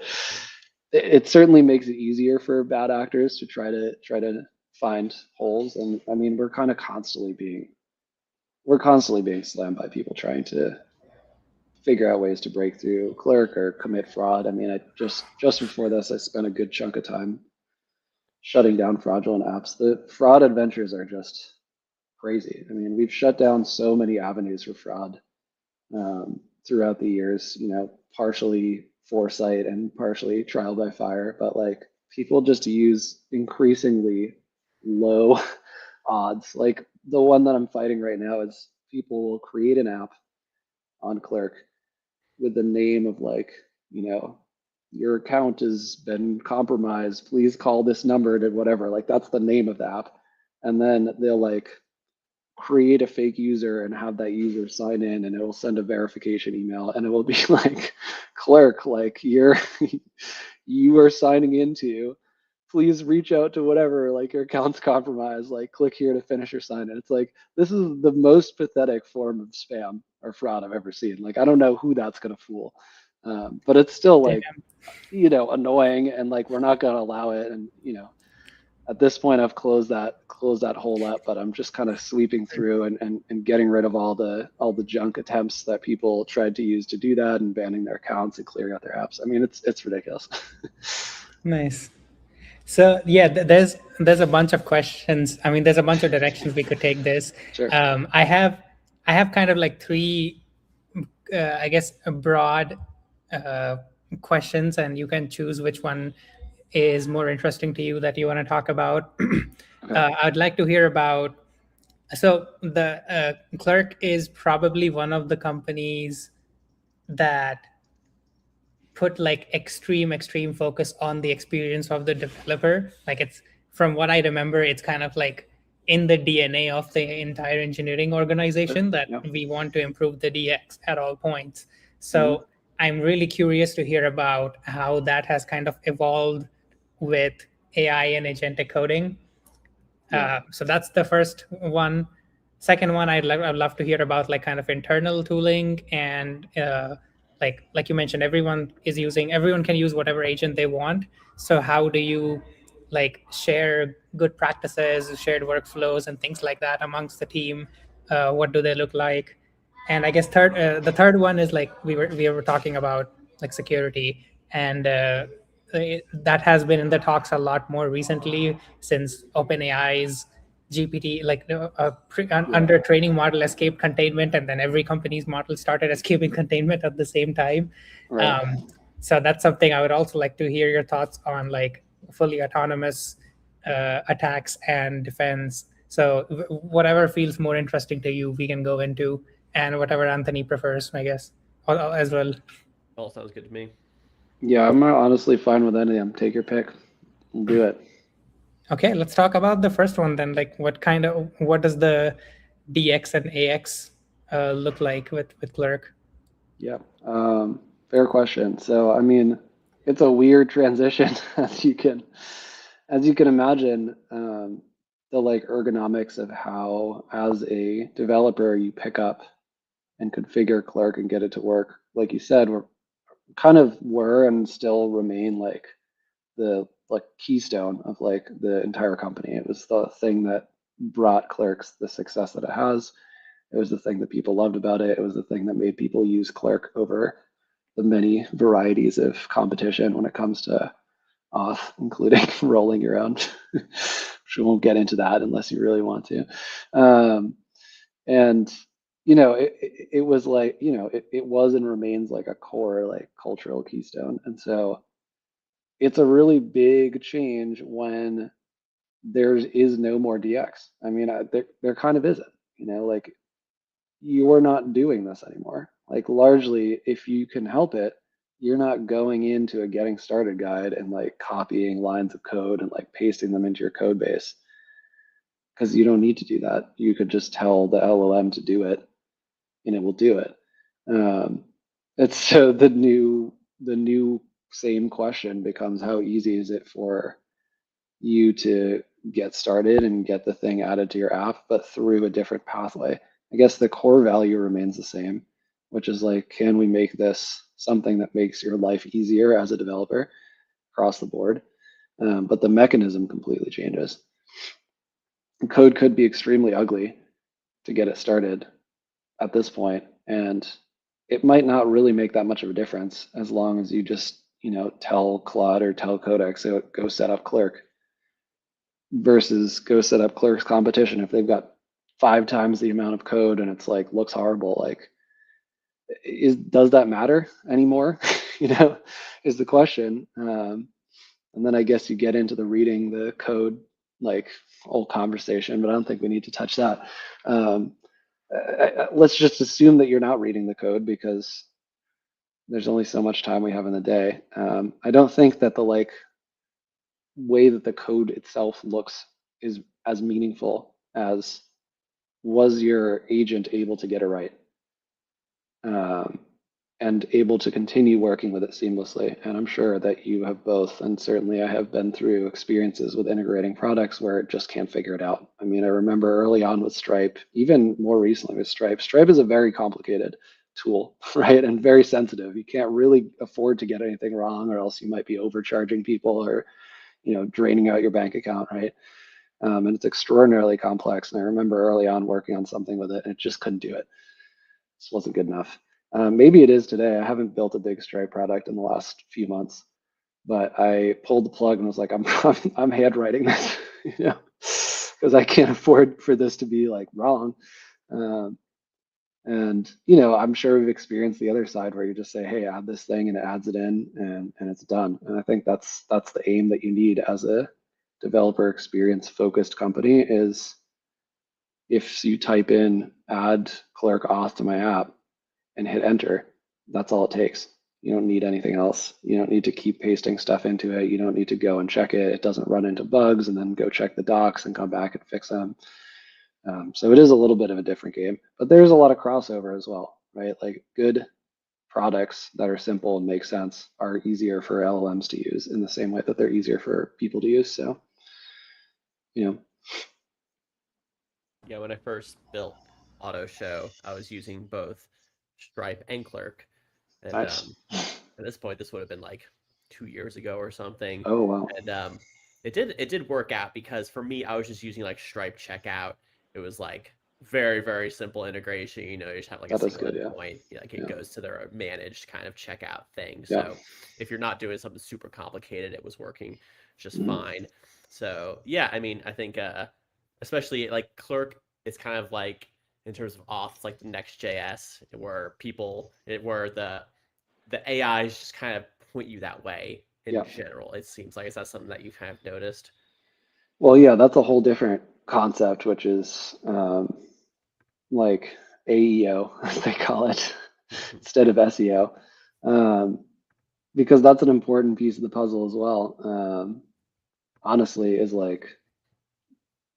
it certainly makes it easier for bad actors to try to find holes. And I mean, we're constantly being slammed by people trying to figure out ways to break through Clerk or commit fraud. I mean, I just before this, I spent a good chunk of time shutting down fraudulent apps. The fraud adventures are just crazy. I mean, we've shut down so many avenues for fraud throughout the years, partially foresight and partially trial by fire, but like people just use increasingly low odds. Like the one that I'm fighting right now is people will create an app on Clerk with the name of like, you know, your account has been compromised. Please call this number to whatever. Like that's the name of the app. And then they'll like create a fake user and have that user sign in and it will send a verification email and it will be like Clerk, like you are signing into, please reach out to whatever, like your account's compromised, like click here to finish your sign in. It's like this is the most pathetic form of spam or fraud I've ever seen. Like I don't know who that's gonna fool. But it's still like, Damn. annoying and like we're not gonna allow it. And at this point I've closed that hole up, but I'm just kind of sweeping through and getting rid of all the junk attempts that people tried to use to do that, and banning their accounts and clearing out their apps. I mean, it's ridiculous. Nice. So yeah, there's a bunch of questions. I mean, there's a bunch of directions we could take this. Sure. I have kind of like three, I guess, broad questions, and you can choose which one is more interesting to you that you want to talk about. Okay. I'd like to hear about. So the Clerk is probably one of the companies that put like extreme focus on the experience of the developer. Like, it's, from what I remember, it's kind of like in the DNA of the entire engineering organization that Yeah. we want to improve the DX at all points. So I'm really curious to hear about how that has kind of evolved with AI and agentic coding. Yeah. So that's the first one. Second one, I'd love to hear about like kind of internal tooling, and like you mentioned, everyone can use whatever agent they want. So how do you like share good practices, shared workflows, and things like that amongst the team? What do they look like? And I guess the third one is like we were talking about like security, and that has been in the talks a lot more recently since OpenAI's GPT, like under training model, escaped containment, and then every company's model started escaping containment at the same time. Right. So that's something I would also like to hear your thoughts on, like fully autonomous attacks and defense. So whatever feels more interesting to you, we can go into, and whatever Anthony prefers, I guess, as well. All sounds good to me. Yeah, I'm honestly fine with any of them. Take your pick. We'll do it. Okay, let's talk about the first one then. Like, what does the DX and AX look like with Clerk? Yeah. Fair question. So, I mean, it's a weird transition as you can imagine. The like ergonomics of how, as a developer, you pick up and configure Clerk and get it to work, like you said, were and still remain like the like keystone of like the entire company. It was the thing that brought Clerks the success that it has. It was the thing that people loved about it. It was the thing that made people use Clerk over the many varieties of competition when it comes to auth, including rolling your own. Which we won't get into that unless you really want to. And it was like, it was and remains like a core like cultural keystone. And so it's a really big change when there is no more DX. I mean, there kind of isn't, like you're not doing this anymore. Like largely, if you can help it, you're not going into a getting started guide and like copying lines of code and like pasting them into your code base, because you don't need to do that. You could just tell the LLM to do it and it will do it. It's so the new same question becomes, how easy is it for you to get started and get the thing added to your app, but through a different pathway? I guess the core value remains the same, which is like, can we make this something that makes your life easier as a developer across the board? But the mechanism completely changes. Code could be extremely ugly to get it started at this point, and it might not really make that much of a difference as long as you just tell Claude or tell Codex, go set up Clerk, versus go set up Clerk's competition. If they've got 5 times the amount of code and it's like looks horrible, like does that matter anymore? Is the question. And then I guess you get into the reading the code like whole conversation, but I don't think we need to touch that. Let's just assume that you're not reading the code, because there's only so much time we have in the day. I don't think that the like way that the code itself looks is as meaningful as, was your agent able to get it right, and able to continue working with it seamlessly. And I'm sure that you have both, and certainly I have been through experiences with integrating products where it just can't figure it out. I mean, I remember early on with Stripe, even more recently with Stripe. Stripe is a very complicated tool, right? And very sensitive. You can't really afford to get anything wrong, or else you might be overcharging people, or draining out your bank account, right? And it's extraordinarily complex. And I remember early on working on something with it, and it just couldn't do it. This wasn't good enough. Maybe it is today. I haven't built a big Stripe product in the last few months, but I pulled the plug and was like, I'm handwriting this, because I can't afford for this to be like wrong. And I'm sure we've experienced the other side where you just say, hey, add this thing, and it adds it in, and it's done. And I think that's the aim that you need as a developer experience focused company is if you type in add Clerk auth to my app and hit enter, that's all it takes. You don't need anything else. You don't need to keep pasting stuff into it. You don't need to go and check it. It doesn't run into bugs and then go check the docs and come back and fix them. So it is a little bit of a different game, but there's a lot of crossover as well, right? Like good products that are simple and make sense are easier for LLMs to use in the same way that they're easier for people to use. So, Yeah, when I first built Auto Show, I was using both Stripe and Clerk. And nice. At this point, this would have been like 2 years ago or something. Oh, wow. And it did work out because for me, I was just using like Stripe checkout. It was like very, very simple integration. You just have like That a is single good, yeah. endpoint. Like it goes to their managed kind of checkout thing. Yeah. So if you're not doing something super complicated, it was working just Mhm. fine. So yeah, I mean, I think especially like Clerk is kind of like in terms of auth, it's like the Next.js where the AIs just kind of point you that way in Yeah. general. It seems like, is that something that you kind of noticed? Well, yeah, that's a whole different concept, which is like AEO, as they call it, instead of SEO, because that's an important piece of the puzzle as well. Honestly, is like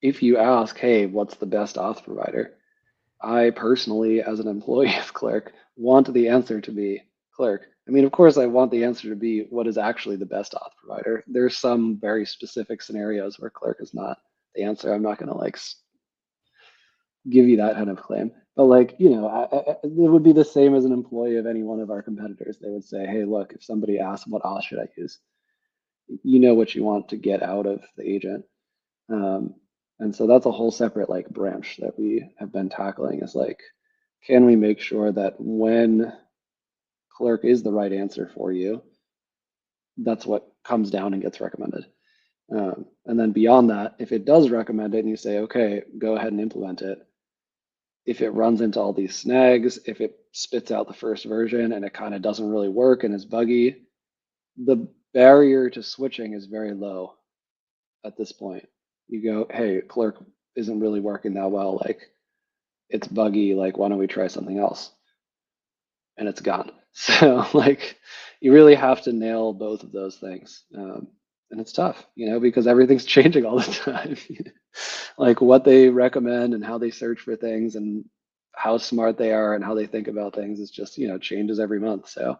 if you ask, hey, what's the best auth provider? I personally, as an employee of Clerk, want the answer to be Clerk. I mean, of course, I want the answer to be what is actually the best auth provider. There's some very specific scenarios where Clerk is not the answer. I'm not going to like give you that kind of claim. But like, it would be the same as an employee of any one of our competitors. They would say, hey, look, if somebody asks what auth should I use, you know what you want to get out of the agent. And so that's a whole separate like branch that we have been tackling is like, can we make sure that when Clerk is the right answer for you, that's what comes down and gets recommended. And then beyond that, if it does recommend it and you say, okay, go ahead and implement it, if it runs into all these snags, if it spits out the first version and it kind of doesn't really work and is buggy, the barrier to switching is very low at this point. You go, hey, Clerk isn't really working that well. Like it's buggy. Like, why don't we try something else? And it's gone. So like you really have to nail both of those things. And it's tough, because everything's changing all the time. Like what they recommend and how they search for things and how smart they are and how they think about things is just, changes every month. So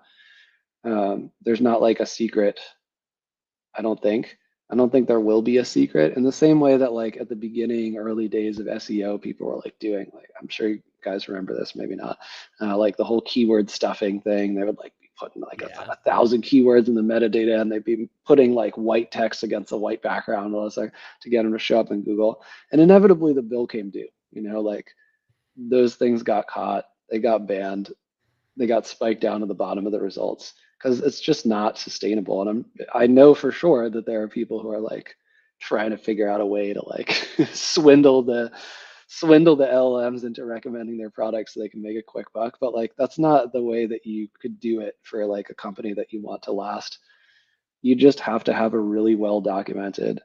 there's not like a secret, I don't think. I don't think there will be a secret in the same way that like at the beginning, early days of SEO, people were like doing like, I'm sure you guys remember this, maybe not, like the whole keyword stuffing thing. They would like be putting like Yeah. 1,000 keywords in the metadata and they'd be putting like white text against a white background to get them to show up in Google. And inevitably the bill came due, like those things got caught, they got banned, they got spiked down to the bottom of the results because it's just not sustainable. And I know for sure that there are people who are like trying to figure out a way to like swindle the LLMs into recommending their products so they can make a quick buck. But like that's not the way that you could do it for like a company that you want to last. You just have to have a really well documented,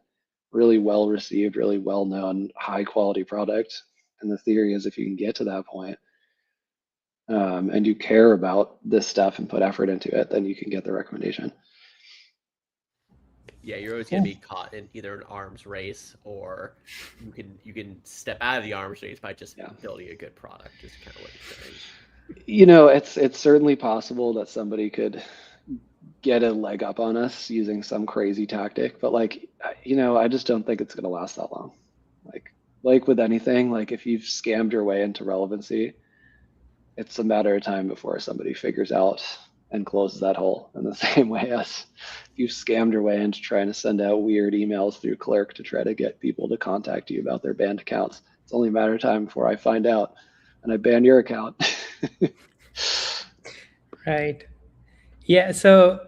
really well received, really well known, high quality product. And the theory is if you can get to that point, and you care about this stuff and put effort into it, then you can get the recommendation. Yeah, you're always gonna be caught in either an arms race or you can step out of the arms race by just building a good product. Just kind of what you're saying. It's certainly possible that somebody could get a leg up on us using some crazy tactic, but like I just don't think it's gonna last that long. Like with anything, like if you've scammed your way into relevancy, it's a matter of time before somebody figures out and closes that hole. In the same way as if you scammed your way into trying to send out weird emails through Clerk to try to get people to contact you about their banned accounts, it's only a matter of time before I find out and I ban your account. Right. Yeah. So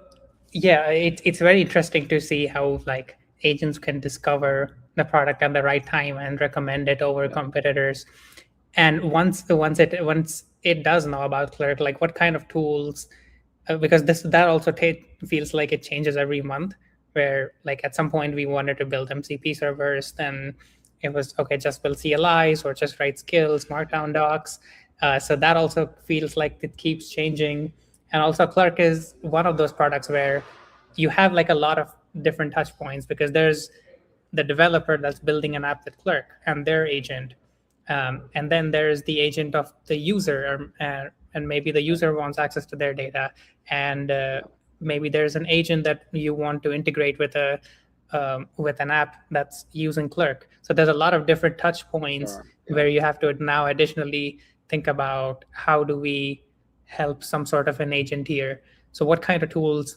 yeah, it's very interesting to see how like agents can discover the product at the right time and recommend it over Yeah. competitors. And once it does know about Clerk, like what kind of tools, because this that also feels like it changes every month. Where like at some point we wanted to build MCP servers, then it was okay, just build CLIs or just write skills, markdown docs. So that also feels like it keeps changing. And also Clerk is one of those products where you have like a lot of different touch points, because there's the developer that's building an app with Clerk and their agent. And then there's the agent of the user, and maybe the user wants access to their data. And maybe there's an agent that you want to integrate with an app that's using Clerk. So there's a lot of different touch points Sure. Yeah. where you have to now additionally think about how do we help some sort of an agent here. So what kind of tools,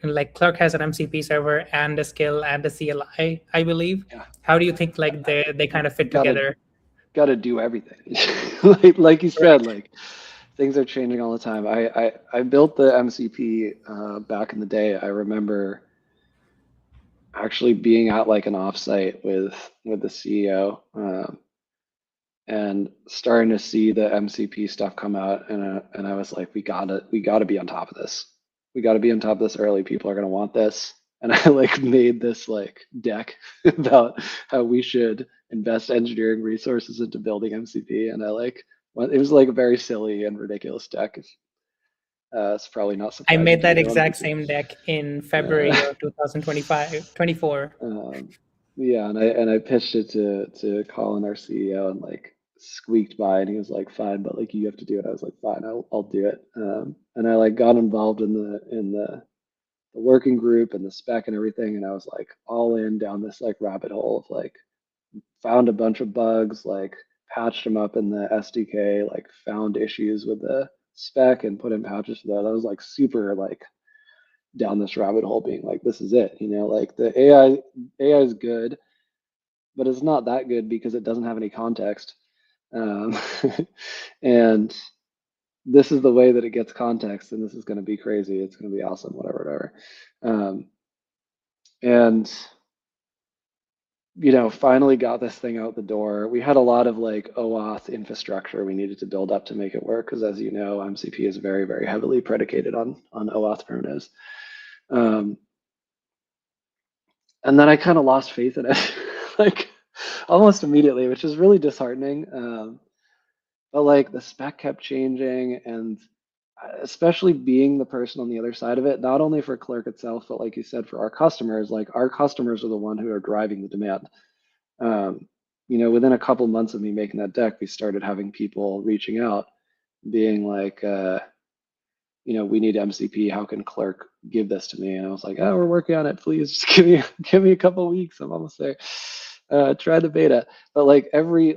like Clerk has an MCP server and a skill and a CLI, I believe. Yeah. How do you think like they kind of fit together? Got to do everything. like you said, Right. like things are changing all the time. I built the MCP back in the day. I remember actually being at like an offsite with the CEO and starting to see the MCP stuff come out, and I was like, we gotta be on top of this. We gotta be on top of this early. People are gonna want this. And I like made this like deck about how we should invest engineering resources into building MCP. And it was like a very silly and ridiculous deck. It's probably not I surprising made to that anyone. exact same deck in February of 2025, 24. Um, yeah, and I pitched it to Colin, our CEO, and like squeaked by, and he was like, "Fine, but like you have to do it." I was like, "Fine, I'll do it." And I like got involved in the working group and the spec and everything, and I was like all in down this like rabbit hole of like found a bunch of bugs, like patched them up in the SDK, like found issues with the spec and put in patches for that. I was like super like down this rabbit hole being like, this is it, like the AI is good, but it's not that good because it doesn't have any context. Um, and this is the way that it gets context, and this is going to be crazy. It's going to be awesome, whatever. And finally got this thing out the door. We had a lot of like OAuth infrastructure we needed to build up to make it work, because as you know, MCP is very, very heavily predicated on OAuth primitives. And then I kind of lost faith in it, like almost immediately, which is really disheartening. But like the spec kept changing, and especially being the person on the other side of it, not only for Clerk itself, but like you said, for our customers, like our customers are the one who are driving the demand. Within a couple months of me making that deck, we started having people reaching out, being like, we need MCP. How can Clerk give this to me? And I was like, oh, we're working on it. Please just give me a couple weeks. I'm almost there. Try the beta. But like every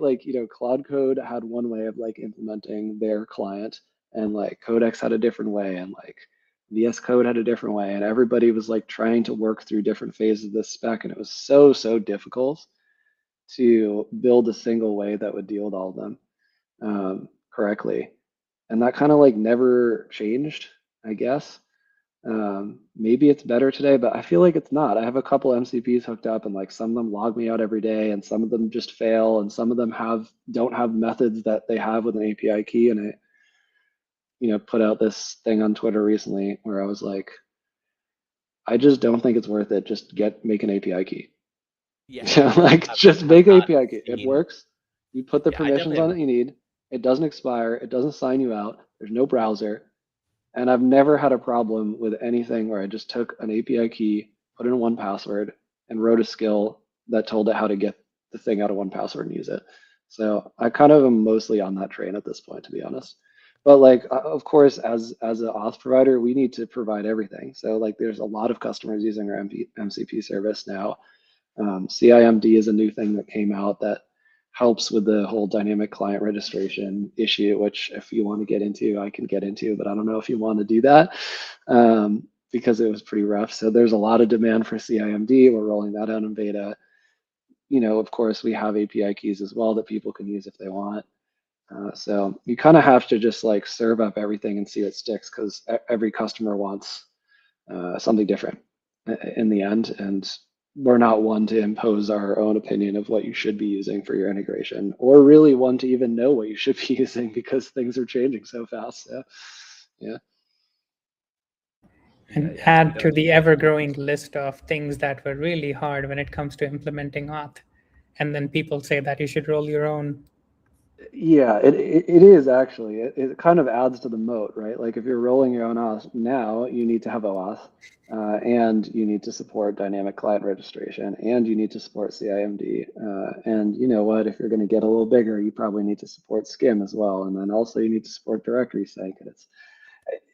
Cloud Code had one way of like implementing their client, and like Codex had a different way, and like VS Code had a different way, and everybody was like trying to work through different phases of this spec, and it was so difficult to build a single way that would deal with all of them correctly. And that kind of like never changed, I guess. Maybe it's better today, but I feel like it's not. I have a couple MCPs hooked up, and like some of them log me out every day, and some of them just fail, and some of them don't have methods that they have with an API key. And I put out this thing on Twitter recently where I was like, I just don't think it's worth it. Just make an API key. Yeah, like just make an API key. It seen- works. You put the Yeah, I permissions on definitely it you need. It doesn't expire. It doesn't sign you out. There's no browser. And I've never had a problem with anything where I just took an API key, put in 1Password, and wrote a skill that told it how to get the thing out of 1Password and use it. So I kind of am mostly on that train at this point, to be honest. But like, of course, as an auth provider, we need to provide everything. So like, there's a lot of customers using our MCP service now. CIMD is a new thing that came out that helps with the whole dynamic client registration issue, which if you want to get into, I can get into, but I don't know if you want to do that because it was pretty rough. So there's a lot of demand for CIMD. We're rolling that out in beta. Of course, we have API keys as well that people can use if they want. So you kind of have to just like serve up everything and see what sticks, because every customer wants something different in the end. And we're not one to impose our own opinion of what you should be using for your integration, or really one to even know what you should be using, because things are changing so fast. So, yeah. And add to the ever-growing list of things that were really hard when it comes to implementing auth. And then people say that you should roll your own. Yeah, it is actually. It kind of adds to the moat, right? Like if you're rolling your own auth now, you need to have OAuth, and you need to support dynamic client registration, and you need to support CIMD. And you know what? If you're going to get a little bigger, you probably need to support SCIM as well, and then also you need to support directory sync. And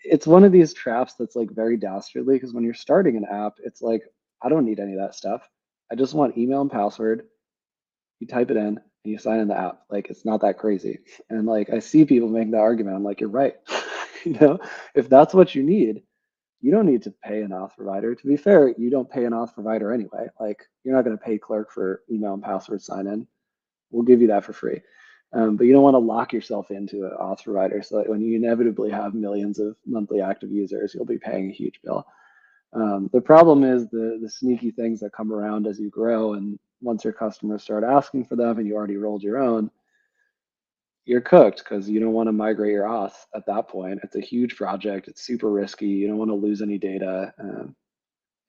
it's one of these traps that's like very dastardly, because when you're starting an app, it's like, I don't need any of that stuff. I just want email and password. You type it in and you sign in the app. Like, it's not that crazy. And like, I see people make that argument. I'm like, you're right. If that's what you need, you don't need to pay an auth provider. To be fair, you don't pay an auth provider anyway. Like, you're not going to pay Clerk for email and password sign in. We'll give you that for free. But you don't want to lock yourself into an auth provider, so that when you inevitably have millions of monthly active users, you'll be paying a huge bill. The problem is the sneaky things that come around as you grow, and once your customers start asking for them and you already rolled your own, you're cooked, because you don't want to migrate your auth at that point. It's a huge project. It's super risky. You don't want to lose any data.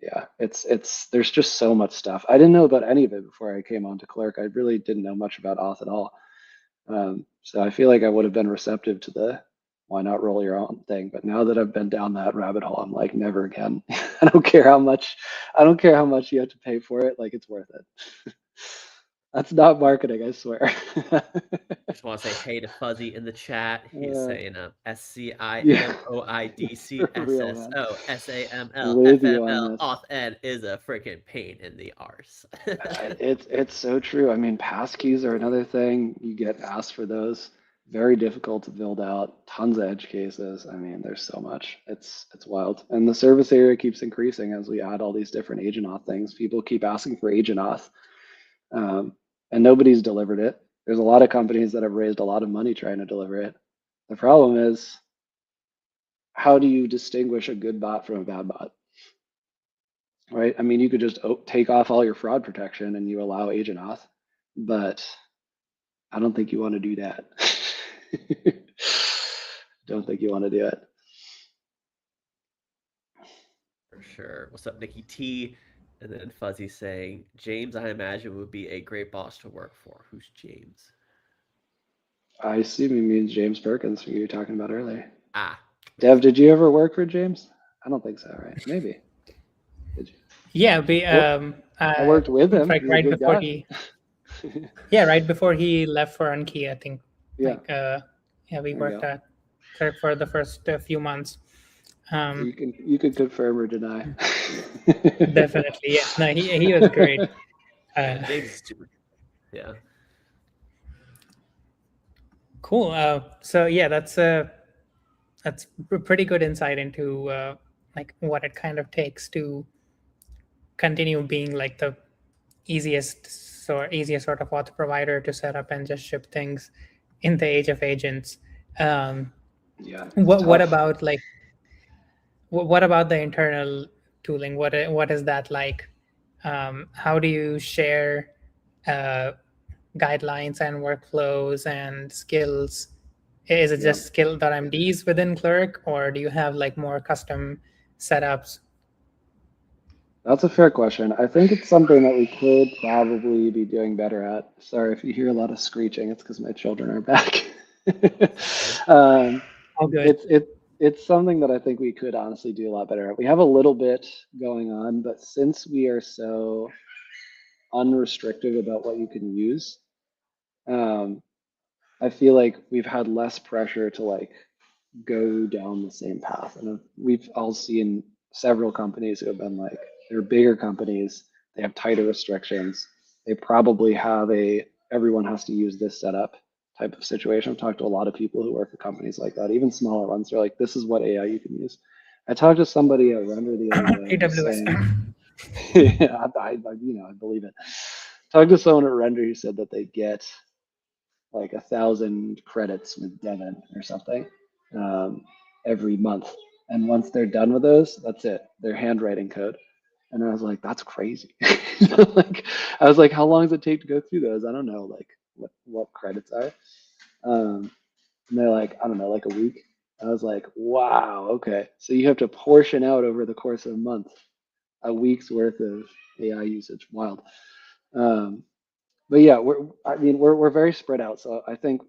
Yeah, there's just so much stuff. I didn't know about any of it before I came on to Clerk. I really didn't know much about auth at all. So I feel like I would have been receptive to the why not roll your own thing. But now that I've been down that rabbit hole, I'm like, never again. I don't care how much you have to pay for it. Like, it's worth it. That's not marketing, I swear. I just want to say hey to Fuzzy in the chat. He's saying SCIMOIDCSSOSAML With you on FML this. auth is a freaking pain in the arse. It's so true. I mean, passkeys are another thing. You get asked for those. Very difficult to build out. Tons of edge cases. I mean, there's so much. It's wild. And the service area keeps increasing as we add all these different agent auth things. People keep asking for agent auth, and nobody's delivered it. There's a lot of companies that have raised a lot of money trying to deliver it. The problem is, how do you distinguish a good bot from a bad bot? Right? I mean, you could just take off all your fraud protection and you allow agent auth, but I don't think you want to do that. Don't think you want to do it. For sure. What's up, Nikki T? And then Fuzzy saying, James, I imagine, would be a great boss to work for. Who's James? I assume he means James Perkins, who you were talking about earlier. Dev, did you ever work for James? I don't think so, right? Maybe. Did you? Yeah, I worked with him. Like right before right before he left for Unkey, I think. Yeah. We worked at Clerk for the first few months. You can confirm or deny. Definitely, yeah. No, he was great. James is super. Yeah. Cool. So yeah, that's pretty good insight into like what it kind of takes to continue being like the easiest sort of auth provider to set up and just ship things in the age of agents. Yeah. What about like what about the internal tooling? What is that like? How do you share guidelines and workflows and skills? Is it just skill.mds within Clerk, or do you have like more custom setups? That's a fair question. I think it's something that we could probably be doing better at. Sorry if you hear a lot of screeching, it's because my children are back. All good. It's something that I think we could honestly do a lot better at. We have a little bit going on, but since we are so unrestricted about what you can use, I feel like we've had less pressure to like go down the same path. And we've all seen several companies who have been like, they're bigger companies, they have tighter restrictions, they probably have a everyone has to use this setup type of situation. I've talked to a lot of people who work for companies like that, even smaller ones. They're like, this is what AI you can use. I talked to somebody at Render the other day who's AWS. saying, yeah, I believe it. Talked to someone at Render who said that they get like 1,000 credits with Devin or something every month. And once they're done with those, that's it. They're handwriting code. And I was like, that's crazy. Like, I was like, how long does it take to go through those? I don't know, like what credits are. And they're like, I don't know, like a week. I was like, wow, okay. So you have to portion out over the course of a month, a week's worth of AI usage. Wild. But yeah, we're very spread out. So I think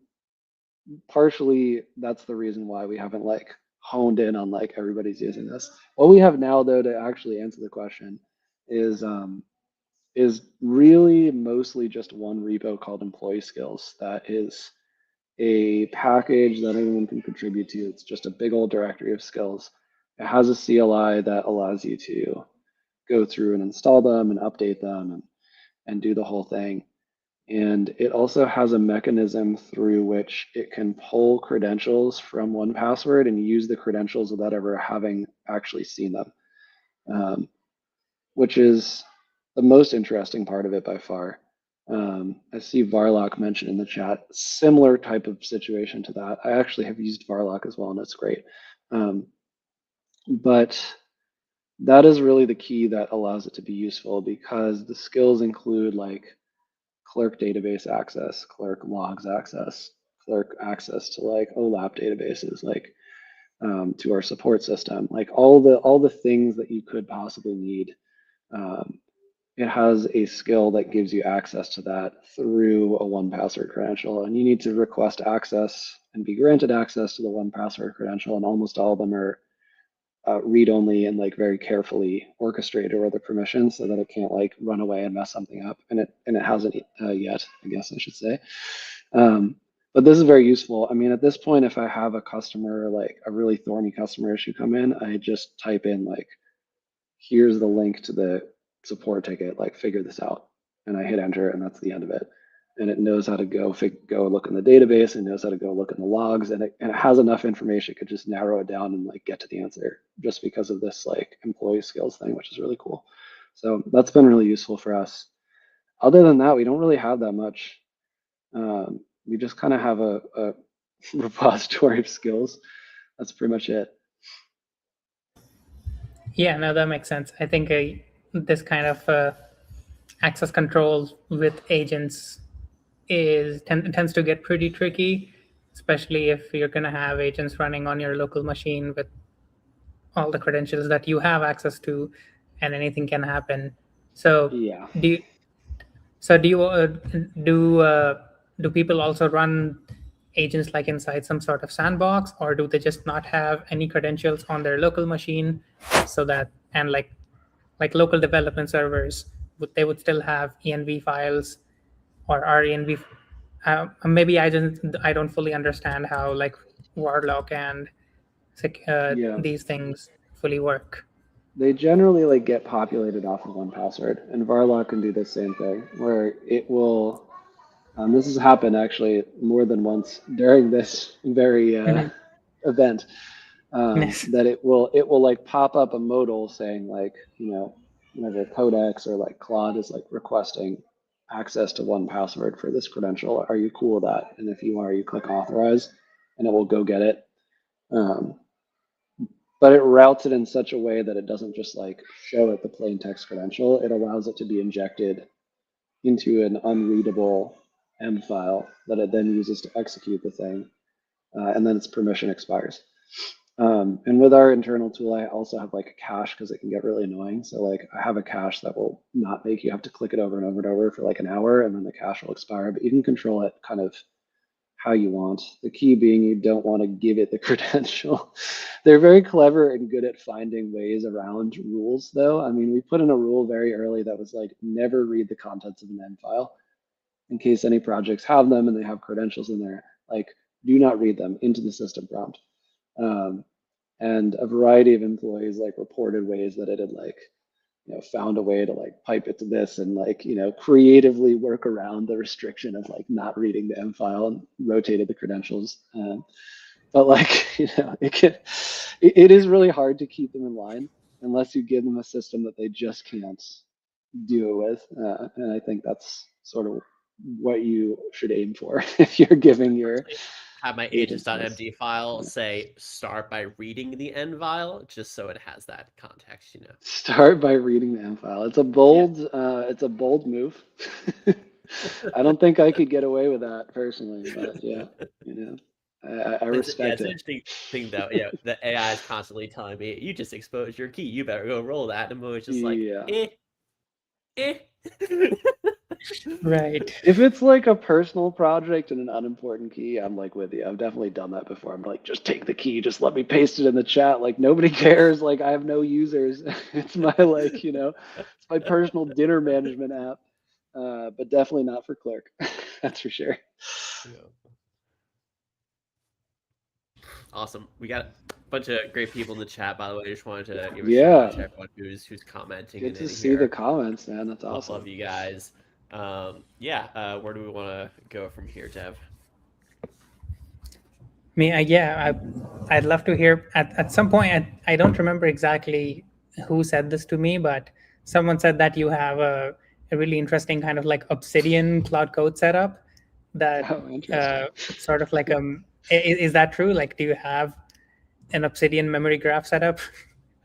partially that's the reason why we haven't like honed in on like everybody's using this. What we have now though to actually answer the question is really mostly just one repo called employee skills that is a package that anyone can contribute to. It's just a big old directory of skills. It has a CLI that allows you to go through and install them and update them and do the whole thing. And it also has a mechanism through which it can pull credentials from 1Password and use the credentials without ever having actually seen them, which is the most interesting part of it by far. I see Varlock mentioned in the chat, similar type of situation to that. I actually have used Varlock as well, and it's great. But that is really the key that allows it to be useful, because the skills include like Clerk database access, Clerk logs access, Clerk access to like OLAP databases, like to our support system, like all the things that you could possibly need. It has a skill that gives you access to that through a 1Password credential, and you need to request access and be granted access to the 1Password credential, and almost all of them are read-only and like very carefully orchestrated with the permissions so that it can't like run away and mess something up, and it hasn't yet, I guess I should say. But this is very useful. I mean, at this point, if I have a customer, like a really thorny customer issue come in, I just type in like, here's the link to the support ticket, like figure this out. And I hit enter, and that's the end of it. And it knows how to go look in the database, and knows how to go look in the logs, and it has enough information, it could just narrow it down and like get to the answer just because of this like employee skills thing, which is really cool. So that's been really useful for us. Other than that, we don't really have that much. We just kind of have a repository of skills. That's pretty much it. Yeah, no, that makes sense. I think this kind of access control with agents tends to get pretty tricky, especially if you're going to have agents running on your local machine with all the credentials that you have access to, and anything can happen. So Yeah. Do people also run agents like inside some sort of sandbox, or do they just not have any credentials on their local machine, so that, and like local development servers, they would still have env files or renv? Maybe I don't fully understand how like Warlock and Yeah. these things fully work. They generally like get populated off of 1Password, and Varlock can do the same thing, where it will. This has happened actually more than once during this very event. Yes. That it will like pop up a modal saying like, whenever Codex or like Claude is like requesting access to 1Password for this credential, are you cool with that? And if you are, you click authorize, and it will go get it. But it routes it in such a way that it doesn't just like show it the plain text credential. It allows it to be injected into an unreadable M file that it then uses to execute the thing, and then its permission expires. And with our internal tool, I also have like a cache, because it can get really annoying. So like I have a cache that will not make you have to click it over and over and over for like an hour, and then the cache will expire, but you can control it kind of how you want. The key being you don't want to give it the credential. They're very clever and good at finding ways around rules, though. I mean, we put in a rule very early that was like, never read the contents of an M file, in case any projects have them and they have credentials in there. Like, do not read them into the system prompt. And a variety of employees like reported ways that it had like found a way to like pipe it to this and like, creatively work around the restriction of like not reading the M file and rotated the credentials. But like, it is really hard to keep them in line unless you give them a system that they just can't do it with. And I think that's sort of what you should aim for if you're giving your have my agents this. agents.md file say start by reading the end file, just so it has that context, Start by reading the M file. It's a bold move. I don't think I could get away with that personally, but yeah, I respect it's an it. interesting thing though. The AI is constantly telling me, "You just exposed your key. You better go roll that." And I'm always just like, Yeah. eh. Right. If it's like a personal project and an unimportant key, I'm like with you. I've definitely done that before. I'm like, just take the key, just let me paste it in the chat. Like nobody cares. Like I have no users. It's my like, it's my personal dinner management app. But definitely not for Clerk. That's for sure. Yeah. Awesome. We got a bunch of great people in the chat, by the way. I just wanted to give a shout out to everyone who's commenting. Good to in see here. the comments, man. That's awesome. Love you guys. Where do we want to go from here, Dev? I'd love to hear at some point. I don't remember exactly who said this to me, but someone said that you have a really interesting kind of like Obsidian Cloud Code setup that sort of like is that true? Like, do you have an Obsidian memory graph setup?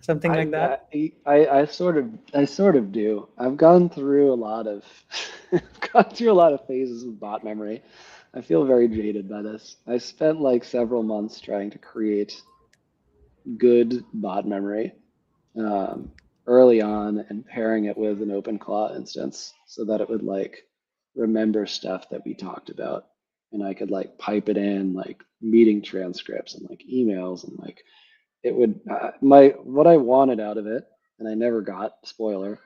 Something like that? I sort of do. I've gone through a lot of phases of bot memory. I feel very jaded by this. I spent like several months trying to create good bot memory early on and pairing it with an OpenClaw instance so that it would like remember stuff that we talked about. And I could like pipe it in like meeting transcripts and like emails and like it would what I wanted out of it, and I never got, spoiler,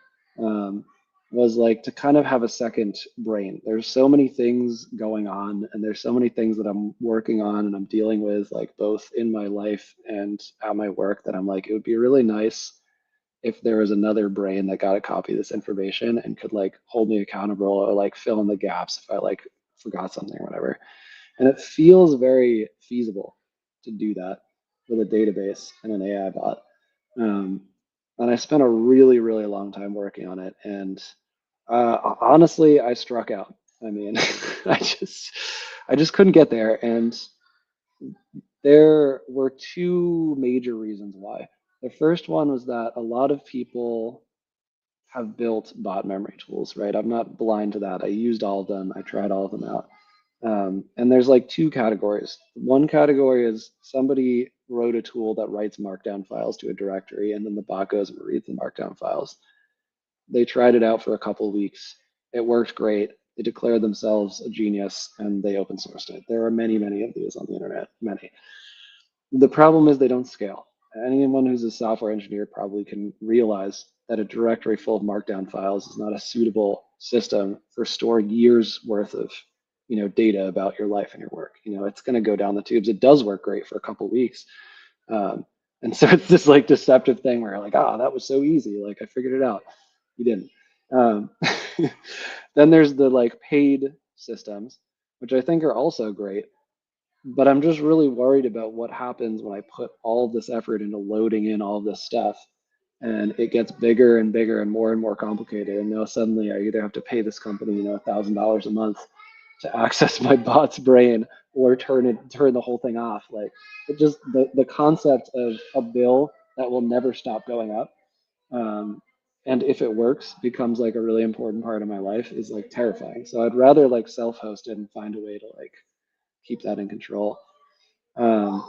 was like to kind of have a second brain. There's so many things going on, and there's so many things that I'm working on and I'm dealing with, like both in my life and at my work, that I'm like, it would be really nice if there was another brain that got a copy of this information and could like hold me accountable or like fill in the gaps if I like forgot something or whatever. And it feels very feasible to do that with a database and an AI bot. And I spent a really, really long time working on it. And honestly, I struck out. I mean, I just couldn't get there. And there were two major reasons why. The first one was that a lot of people have built bot memory tools, right? I'm not blind to that. I used all of them. I tried all of them out. And there's like two categories. One category is somebody wrote a tool that writes markdown files to a directory, and then the bot goes and reads the markdown files. They tried it out for a couple of weeks. It worked great. They declared themselves a genius, and they open sourced it. There are many, many of these on the internet, many. The problem is they don't scale. Anyone who's a software engineer probably can realize that a directory full of markdown files is not a suitable system for storing years worth of data about your life and your work. It's going to go down the tubes. It does work great for a couple of weeks. And so it's this like deceptive thing where like, that was so easy. Like I figured it out. You didn't. Then there's the like paid systems, which I think are also great. But I'm just really worried about what happens when I put all of this effort into loading in all of this stuff and it gets bigger and bigger and more complicated. And now suddenly I either have to pay this company, $1,000 a month to access my bot's brain or turn the whole thing off. Like it just, the concept of a bill that will never stop going up. And if it works, becomes like a really important part of my life is like terrifying. So I'd rather like self-host it and find a way to like keep that in control. And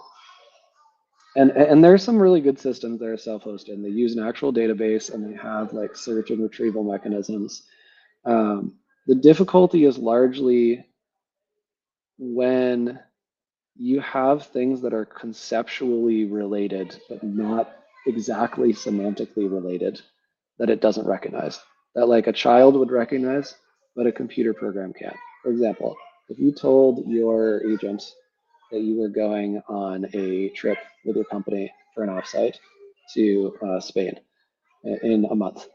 there's some really good systems that are self-hosted, and they use an actual database and they have like search and retrieval mechanisms. The difficulty is largely when you have things that are conceptually related, but not exactly semantically related, that it doesn't recognize, that like a child would recognize, but a computer program can't. For example, if you told your agent that you were going on a trip with your company for an offsite to Spain in a month,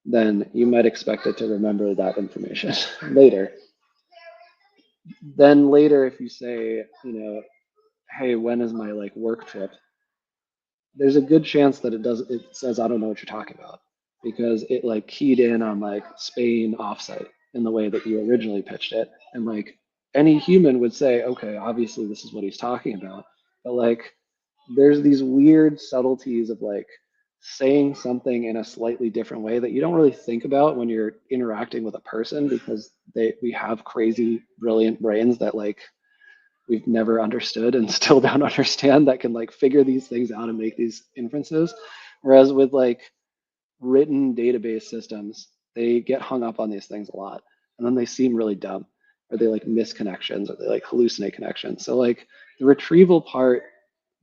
then you might expect it to remember that information later. Then later, if you say, hey, when is my like work trip? There's a good chance that it says, I don't know what you're talking about, because it like keyed in on like Spain offsite in the way that you originally pitched it. And like any human would say, okay, obviously this is what he's talking about. But like there's these weird subtleties of like saying something in a slightly different way that you don't really think about when you're interacting with a person, because we have crazy brilliant brains that like we've never understood and still don't understand, that can like figure these things out and make these inferences. Whereas with like written database systems, they get hung up on these things a lot, and then they seem really dumb, or they like miss connections, or they like hallucinate connections. So like the retrieval part,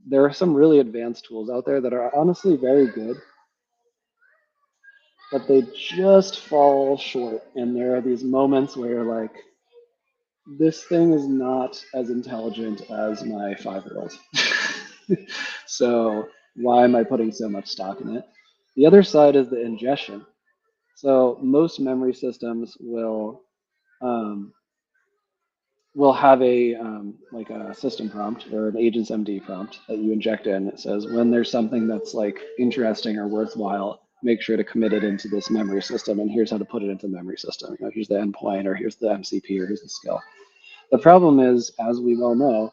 there are some really advanced tools out there that are honestly very good, but they just fall short. And there are these moments where you're like, this thing is not as intelligent as my 5-year-old. So why am I putting so much stock in it? The other side is the ingestion. So most memory systems will have a like a system prompt or an agent's MD prompt that you inject in. It says, when there's something that's like interesting or worthwhile, make sure to commit it into this memory system, and here's how to put it into the memory system. Here's the endpoint, or here's the MCP, or here's the skill. The problem is, as we well know,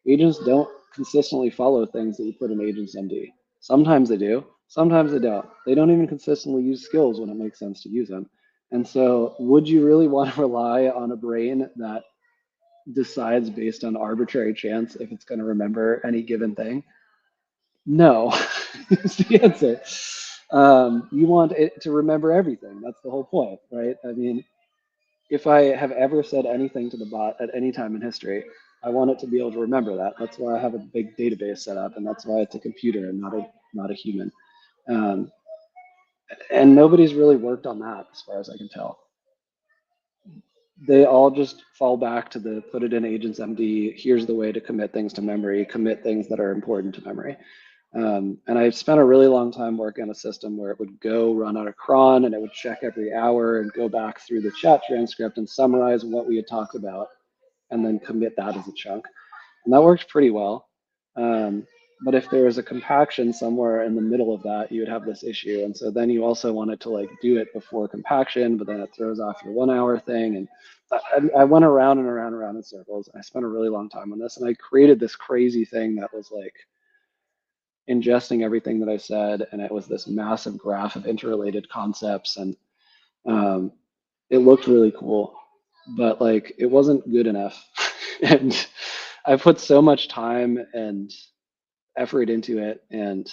agents don't consistently follow things that you put in agents MD. Sometimes they do, sometimes they don't. They don't even consistently use skills when it makes sense to use them. And so would you really want to rely on a brain that decides based on arbitrary chance if it's going to remember any given thing? No, is the answer. You want it to remember everything. That's the whole point, right? I mean, if I have ever said anything to the bot at any time in history, I want it to be able to remember that. That's why I have a big database set up, and that's why it's a computer and not a human. Um, and nobody's really worked on that, as far as I can tell. They all just fall back to the put it in agents MD. Here's the way to commit things to memory, commit things that are important to memory. And I spent a really long time working on a system where it would go run out of cron, and it would check every hour and go back through the chat transcript and summarize what we had talked about, and then commit that as a chunk. And that worked pretty well. But if there was a compaction somewhere in the middle of that, you would have this issue. And so then you also wanted to like do it before compaction, but then it throws off your 1 hour thing. And I went around and around and around in circles. I spent a really long time on this, and I created this crazy thing that was like ingesting everything that I said, and it was this massive graph of interrelated concepts, and it looked really cool, but like it wasn't good enough. And I put so much time and effort into it, and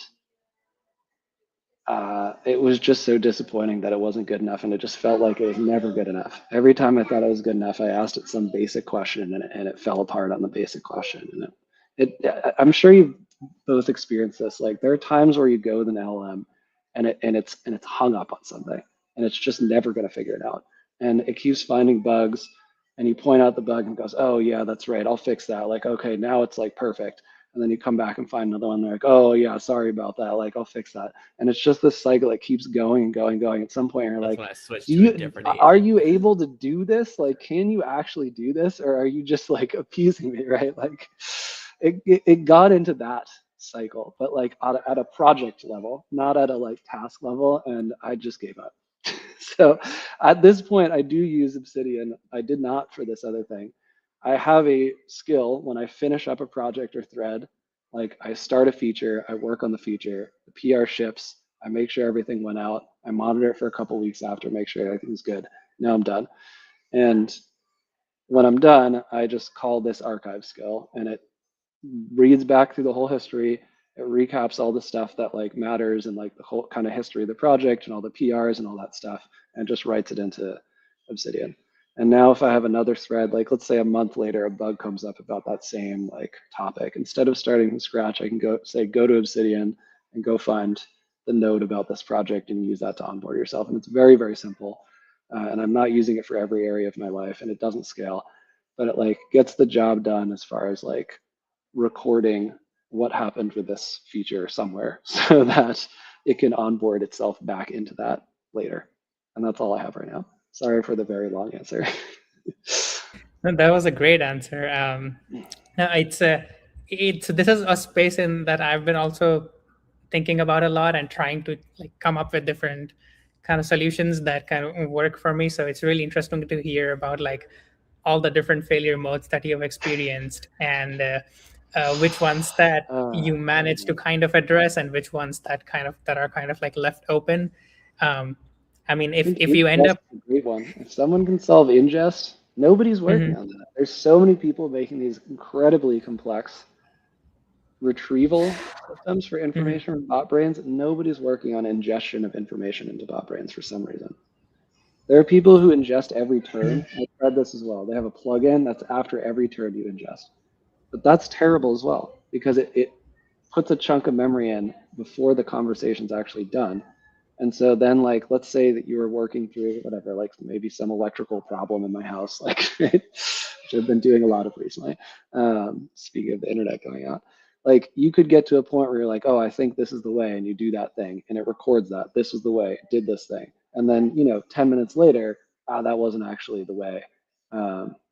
it was just so disappointing that it wasn't good enough, and it just felt like it was never good enough. Every time I thought it was good enough, I asked it some basic question, and it fell apart on the basic question. And I'm sure you've both experienced this. Like there are times where you go with an LLM, and it's hung up on something, and it's just never going to figure it out, and it keeps finding bugs, and you point out the bug and goes, oh yeah, that's right, I'll fix that. Like, okay, now it's like perfect. And then you come back and find another one. They're like, oh yeah, sorry about that. Like, I'll fix that. And it's just this cycle that keeps going and going and going. At some point, you're That's like, when I switched do to a you different are agent. you able to do this? Like, can you actually do this, or are you just like appeasing me, right? Like, it got into that cycle, but like at a project level, not at a like task level, and I just gave up. So at this point, I do use Obsidian. I did not for this other thing. I have a skill when I finish up a project or thread, like I start a feature, I work on the feature, the PR ships, I make sure everything went out, I monitor it for a couple weeks after, make sure everything's good. Now I'm done. And when I'm done, I just call this archive skill, and it reads back through the whole history. It recaps all the stuff that like matters, and like the whole kind of history of the project and all the PRs and all that stuff, and just writes it into Obsidian. And now if I have another thread, like let's say a month later, a bug comes up about that same like topic, instead of starting from scratch, I can go to Obsidian and go find the node about this project and use that to onboard yourself. And it's very, very simple. And I'm not using it for every area of my life, and it doesn't scale, but it like gets the job done as far as like recording what happened with this feature somewhere so that it can onboard itself back into that later. And that's all I have right now. Sorry for the very long answer. No, that was a great answer. No, this is a space in that I've been also thinking about a lot and trying to like come up with different kind of solutions that kind of work for me. So it's really interesting to hear about like all the different failure modes that you've experienced and which ones that you manage to kind of address and which ones that are kind of like left open. I mean, I think if you end ingest up is a great one. If someone can solve ingest, nobody's working on that. There's so many people making these incredibly complex retrieval systems for information from bot brains. Nobody's working on ingestion of information into bot brains for some reason. There are people who ingest every turn. I've read this as well. They have a plugin that's after every turn you ingest. But that's terrible as well because it puts a chunk of memory in before the conversation's actually done. And so then, like, let's say that you were working through whatever, like maybe some electrical problem in my house, like, right? Which I've been doing a lot of recently. Speaking of the internet going out, like, you could get to a point where you're like, oh, I think this is the way, and you do that thing, and it records that. This was the way, it did this thing. And then, 10 minutes later, that wasn't actually the way.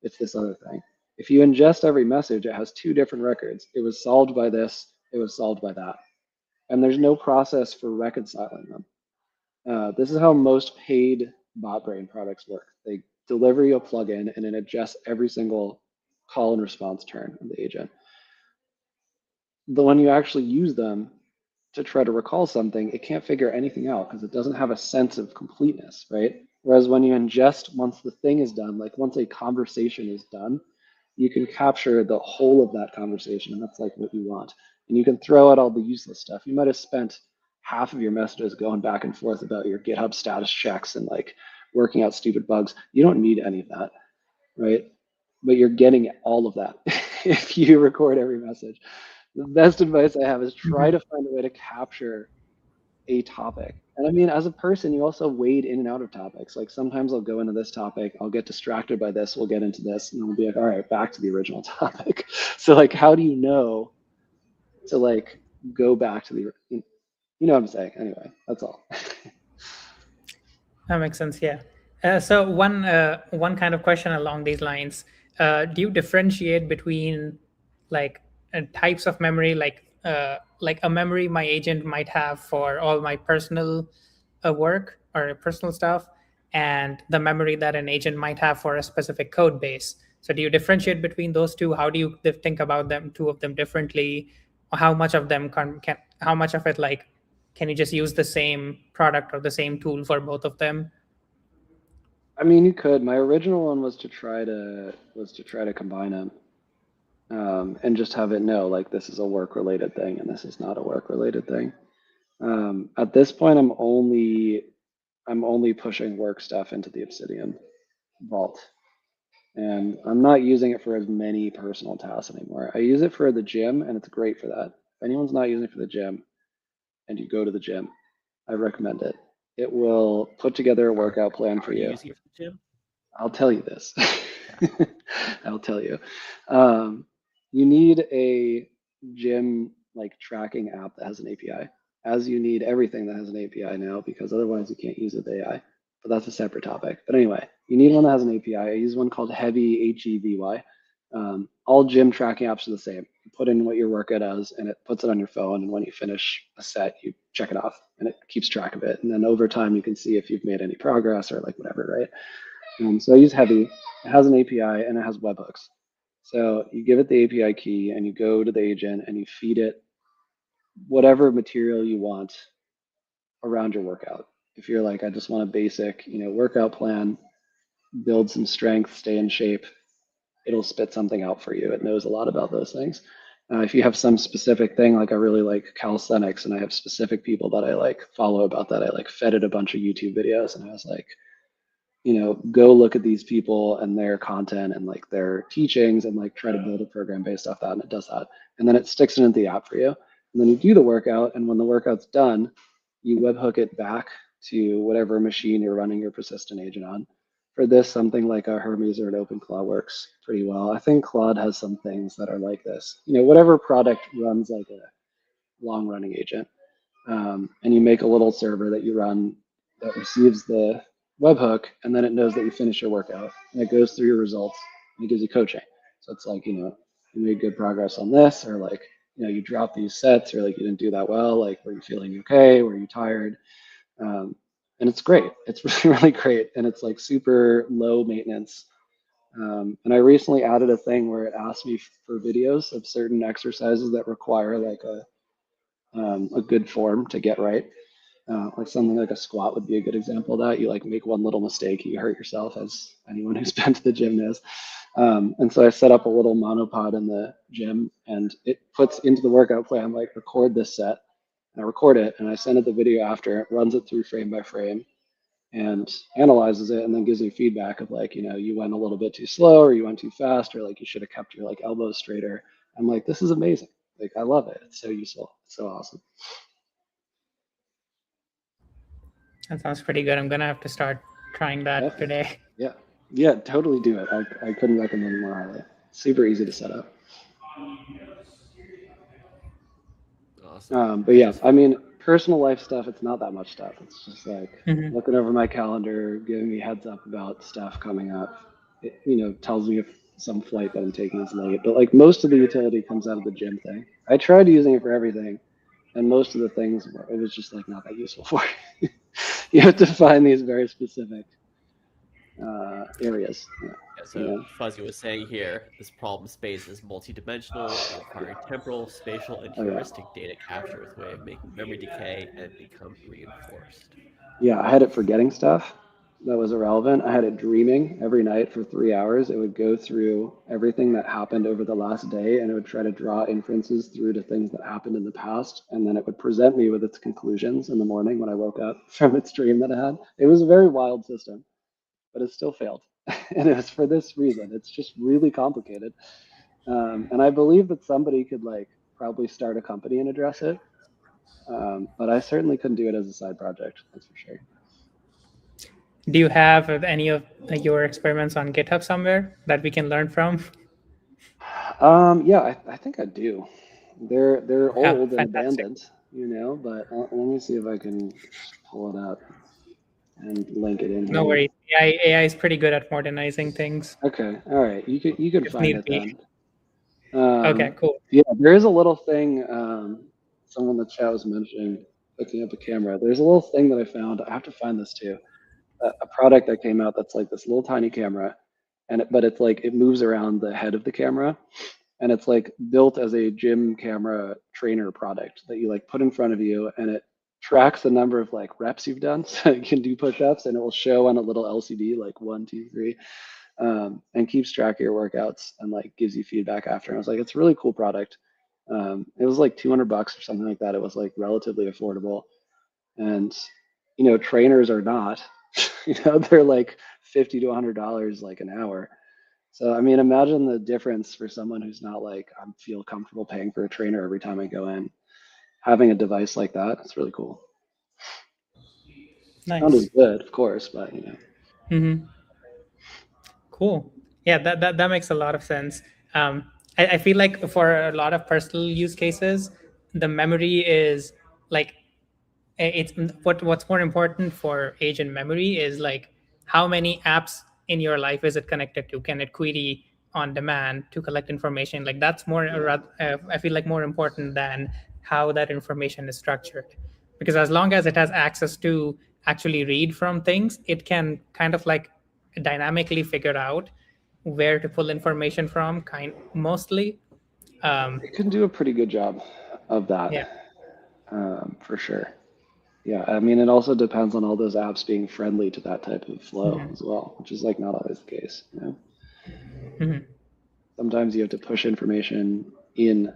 It's this other thing. If you ingest every message, it has two different records. It was solved by this, it was solved by that. And there's no process for reconciling them. This is how most paid bot brain products work. They deliver you a plugin and it adjusts every single call and response turn of the agent. But when you actually use them to try to recall something, it can't figure anything out because it doesn't have a sense of completeness, right? Whereas when you ingest, once the thing is done, like once a conversation is done, you can capture the whole of that conversation, and that's like what you want. And you can throw out all the useless stuff. You might have spent half of your messages going back and forth about your GitHub status checks and like working out stupid bugs. You don't need any of that, right? But you're getting all of that if you record every message. The best advice I have is try to find a way to capture a topic. And I mean, as a person, you also wade in and out of topics. Like sometimes I'll go into this topic, I'll get distracted by this, we'll get into this, and we'll be like, all right, back to the original topic. So like, how do you know to like go back to the, you know what I'm saying? Anyway, that's all. That makes sense. Yeah. So one kind of question along these lines: do you differentiate between like types of memory, like a memory my agent might have for all my personal work or personal stuff, and the memory that an agent might have for a specific code base? So do you differentiate between those two? How do you think about them, two of them differently? Or how much of them can how much of it like can you just use the same product or the same tool for both of them? I mean, you could. My original one was to try to combine them, and just have it know like this is a work-related thing and this is not a work-related thing. At this point, I'm only pushing work stuff into the Obsidian vault, and I'm not using it for as many personal tasks anymore. I use it for the gym, and it's great for that. If anyone's not using it for the gym, and you go to the gym, I recommend it. It will put together a workout plan for Are you you. using it for the gym? I'll tell you this. I'll tell you. You need a gym like tracking app that has an API, as you need everything that has an API now, because otherwise you can't use it with AI. But that's a separate topic. But anyway, you need one that has an API. I use one called Heavy, HEVY. All gym tracking apps are the same. You put in what your workout is, and it puts it on your phone. And when you finish a set, you check it off, and it keeps track of it. And then over time, you can see if you've made any progress or like whatever, right? So I use Heavy. It has an API and it has webhooks. So you give it the API key and you go to the agent and you feed it whatever material you want around your workout. If you're like, I just want a basic, workout plan, build some strength, stay in shape, it'll spit something out for you. It knows a lot about those things. If you have some specific thing, like I really like calisthenics and I have specific people that I like follow about that, I like fed it a bunch of YouTube videos and I was like, go look at these people and their content and like their teachings and like try to build a program based off that. And it does that. And then it sticks it into the app for you. And then you do the workout. And when the workout's done, you webhook it back to whatever machine you're running your persistent agent on. For this, something like a Hermes or an OpenClaw works pretty well. I think Claude has some things that are like this. Whatever product runs like a long running agent. And you make a little server that you run that receives the webhook, and then it knows that you finished your workout, and it goes through your results, and it gives you coaching. So it's like, you made good progress on this, or like, you dropped these sets, or like you didn't do that well, like were you feeling okay, were you tired? And it's great. It's really, really great, and it's like super low maintenance. And I recently added a thing where it asks me for videos of certain exercises that require like a good form to get right. Like something like a squat would be a good example of that. You like make one little mistake, you hurt yourself, as anyone who's been to the gym knows. And so I set up a little monopod in the gym, and it puts into the workout plan like record this set, and I record it, and I send it the video after. It runs it through frame by frame, and analyzes it, and then gives me feedback of like, you went a little bit too slow, or you went too fast, or like you should have kept your like elbows straighter. I'm like, this is amazing. Like I love it. It's so useful. It's so awesome. That sounds pretty good. I'm gonna have to start trying that Definitely. today. Yeah, totally do it. I couldn't recommend it more highly. Super easy to set up. Awesome. But yeah, I mean, personal life stuff, it's not that much stuff. It's just like Mhm. looking over my calendar, giving me heads up about stuff coming up. It, tells me if some flight that I'm taking is late. But like most of the utility comes out of the gym thing. I tried using it for everything, and most of the things, it was just like not that useful for. You have to find these very specific areas. Yeah, so Fuzzy was saying here, this problem space is multidimensional, requiring temporal, spatial, and Oh yeah. heuristic data capture with a way of making memory decay and become reinforced. Yeah, I had it forgetting stuff that was irrelevant. I had it dreaming every night for 3 hours. It would go through everything that happened over the last day, and it would try to draw inferences through to things that happened in the past. And then it would present me with its conclusions in the morning when I woke up from its dream that I had. It was a very wild system, but it still failed. And it was for this reason. It's just really complicated. And I believe that somebody could like probably start a company and address it. But I certainly couldn't do it as a side project, that's for sure. Do you have any of your experiments on GitHub somewhere that we can learn from? Yeah, I think I do. They're Yeah, old and fantastic. abandoned, but let me see if I can just pull it up and link it in No here. worries. AI is pretty good at modernizing things Okay, all right. You can if find need it be. then. Okay, cool. Yeah, there is a little thing. Someone in the chat was mentioning hooking up a camera. There's a little thing that I found. I have to find this too. A product that came out that's like this little tiny camera, but it's like it moves around the head of the camera, and it's like built as a gym camera trainer product that you like put in front of you, and it tracks the number of like reps you've done, so you can do push-ups, and it will show on a little LCD like 1, 2, 3, and keeps track of your workouts and like gives you feedback after. And I was like, it's a really cool product. It was like $200 or something like that. It was like relatively affordable, and trainers are not. They're like $50 to $100 like an hour. So I mean, imagine the difference for someone who's not like I feel comfortable paying for a trainer every time I go in. Having a device like that, it's really cool. Not as Nice. good, of course, but Hmm. Cool. Yeah, that makes a lot of sense. I feel like for a lot of personal use cases, the memory is like it's what's more important for agent memory is like how many apps in your life is it connected to? Can it query on demand to collect information? Like that's more yeah, I feel like more important than how that information is structured, because as long as it has access to actually read from things, it can kind of like dynamically figure out where to pull information from, kind mostly. it can do a pretty good job of Yeah. that, for sure. Yeah, I mean, it also depends on all those apps being friendly to that type of flow Hmm. as well, which is like not always the case. Hmm. Sometimes you have to push information in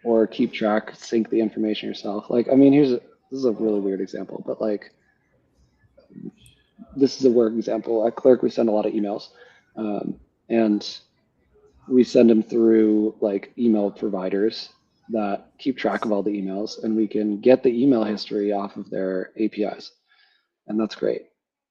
or keep track, sync the information yourself. Like, I mean, this is a really weird example, but like this is a work example. At Clerk, we send a lot of emails, and we send them through like email providers that keep track of all the emails, and we can get the email history off of their APIs, and that's great.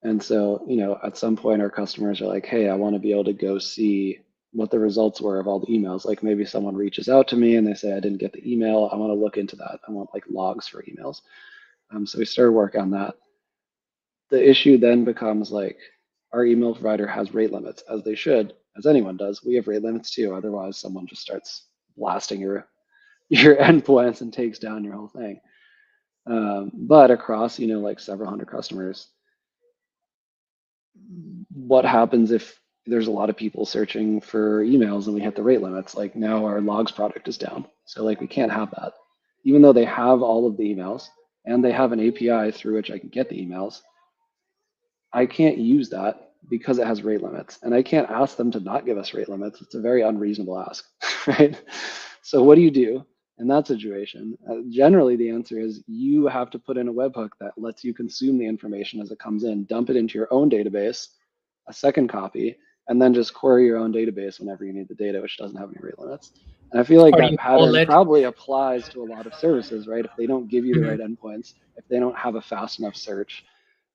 And so, at some point, our customers are like, "Hey, I want to be able to go see what the results were of all the emails." Like maybe someone reaches out to me and they say, "I didn't get the email. I want to look into that. I want like logs for emails." So we started work on that. the issue then becomes like our email provider has rate limits, as they should, as anyone does. We have rate limits too. Otherwise, someone just starts blasting your endpoints and takes down your whole thing. But across, like several hundred customers, what happens if there's a lot of people searching for emails and we hit the rate limits? Like now our logs product is down. So like we can't have that. Even though they have all of the emails and they have an API through which I can get the emails, I can't use that because it has rate limits. And I can't ask them to not give us rate limits. It's a very unreasonable ask, right? So what do you do in that situation? Generally, the answer is you have to put in a webhook that lets you consume the information as it comes in, dump it into your own database, a second copy, and then just query your own database whenever you need the data, which doesn't have any rate limits. And I feel like Or that you pull pattern it. probably applies to a lot of services, right? If they don't give you the right endpoints, if they don't have a fast enough search,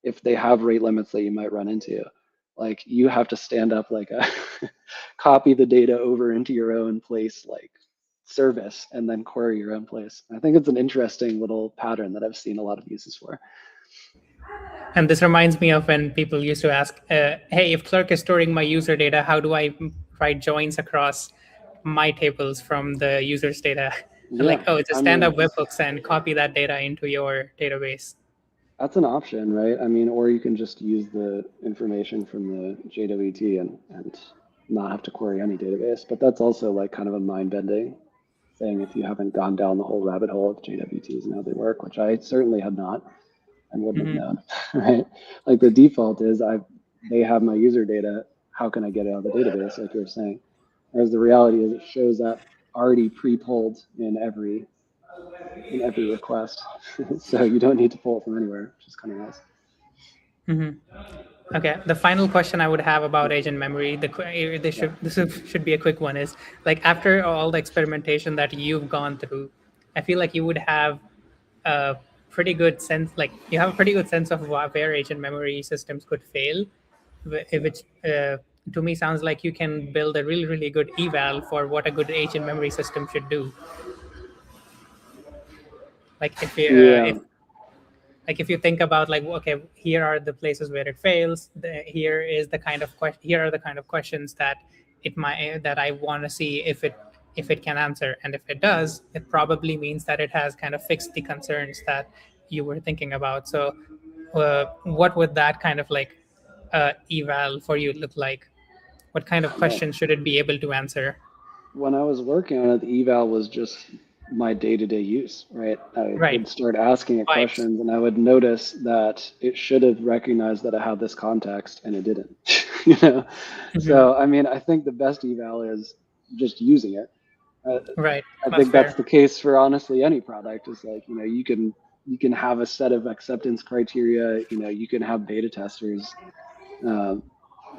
if they have rate limits that you might run into, like you have to stand up like a copy the data over into your own place, like service, and then query your own place. I think it's an interesting little pattern that I've seen a lot of uses for. And this reminds me of when people used to ask, hey, if Clerk is storing my user data, how do I write joins across my tables from the user's data? And like, Yeah, oh, just I stand mean, up webhooks and copy that data into your database. that's an option, right? I mean, or you can just use the information from the JWT and not have to query any database. But that's also like kind of a mind-bending thing if you haven't gone down the whole rabbit hole of JWTs and how they work, which I certainly had not and wouldn't have known, right? Like the default is they have my user data. How can I get it out of the database, like you were saying? Whereas the reality is it shows that already pre-pulled in every request. So you don't need to pull it from anywhere, which is kind of nice. Okay, the final question I would have about agent memory, should be a quick one, is like after all the experimentation that you've gone through, I feel like you would have a pretty good sense, like you have a pretty good sense of where agent memory systems could fail, which to me sounds like you can build a really, really good eval for what a good agent memory system should do. Like Yeah, if you think about like, okay, here are the places where it fails, here is the kind of here are the kind of questions that that I want to see if it can answer, and if it does, it probably means that it has kind of fixed the concerns that you were thinking about. So what would that kind of like eval for you look like? What kind of well, questions should it be able to answer? when I was working on it, the eval was just my day-to-day use, right? I Right. would start asking it Vibes. questions and I would notice that it should have recognized that I had this context and it didn't, you know? So, I mean, I think the best eval is just using it. Right, I that's think that's fair. the case for honestly any product is like, you can have a set of acceptance criteria, you can have beta testers, but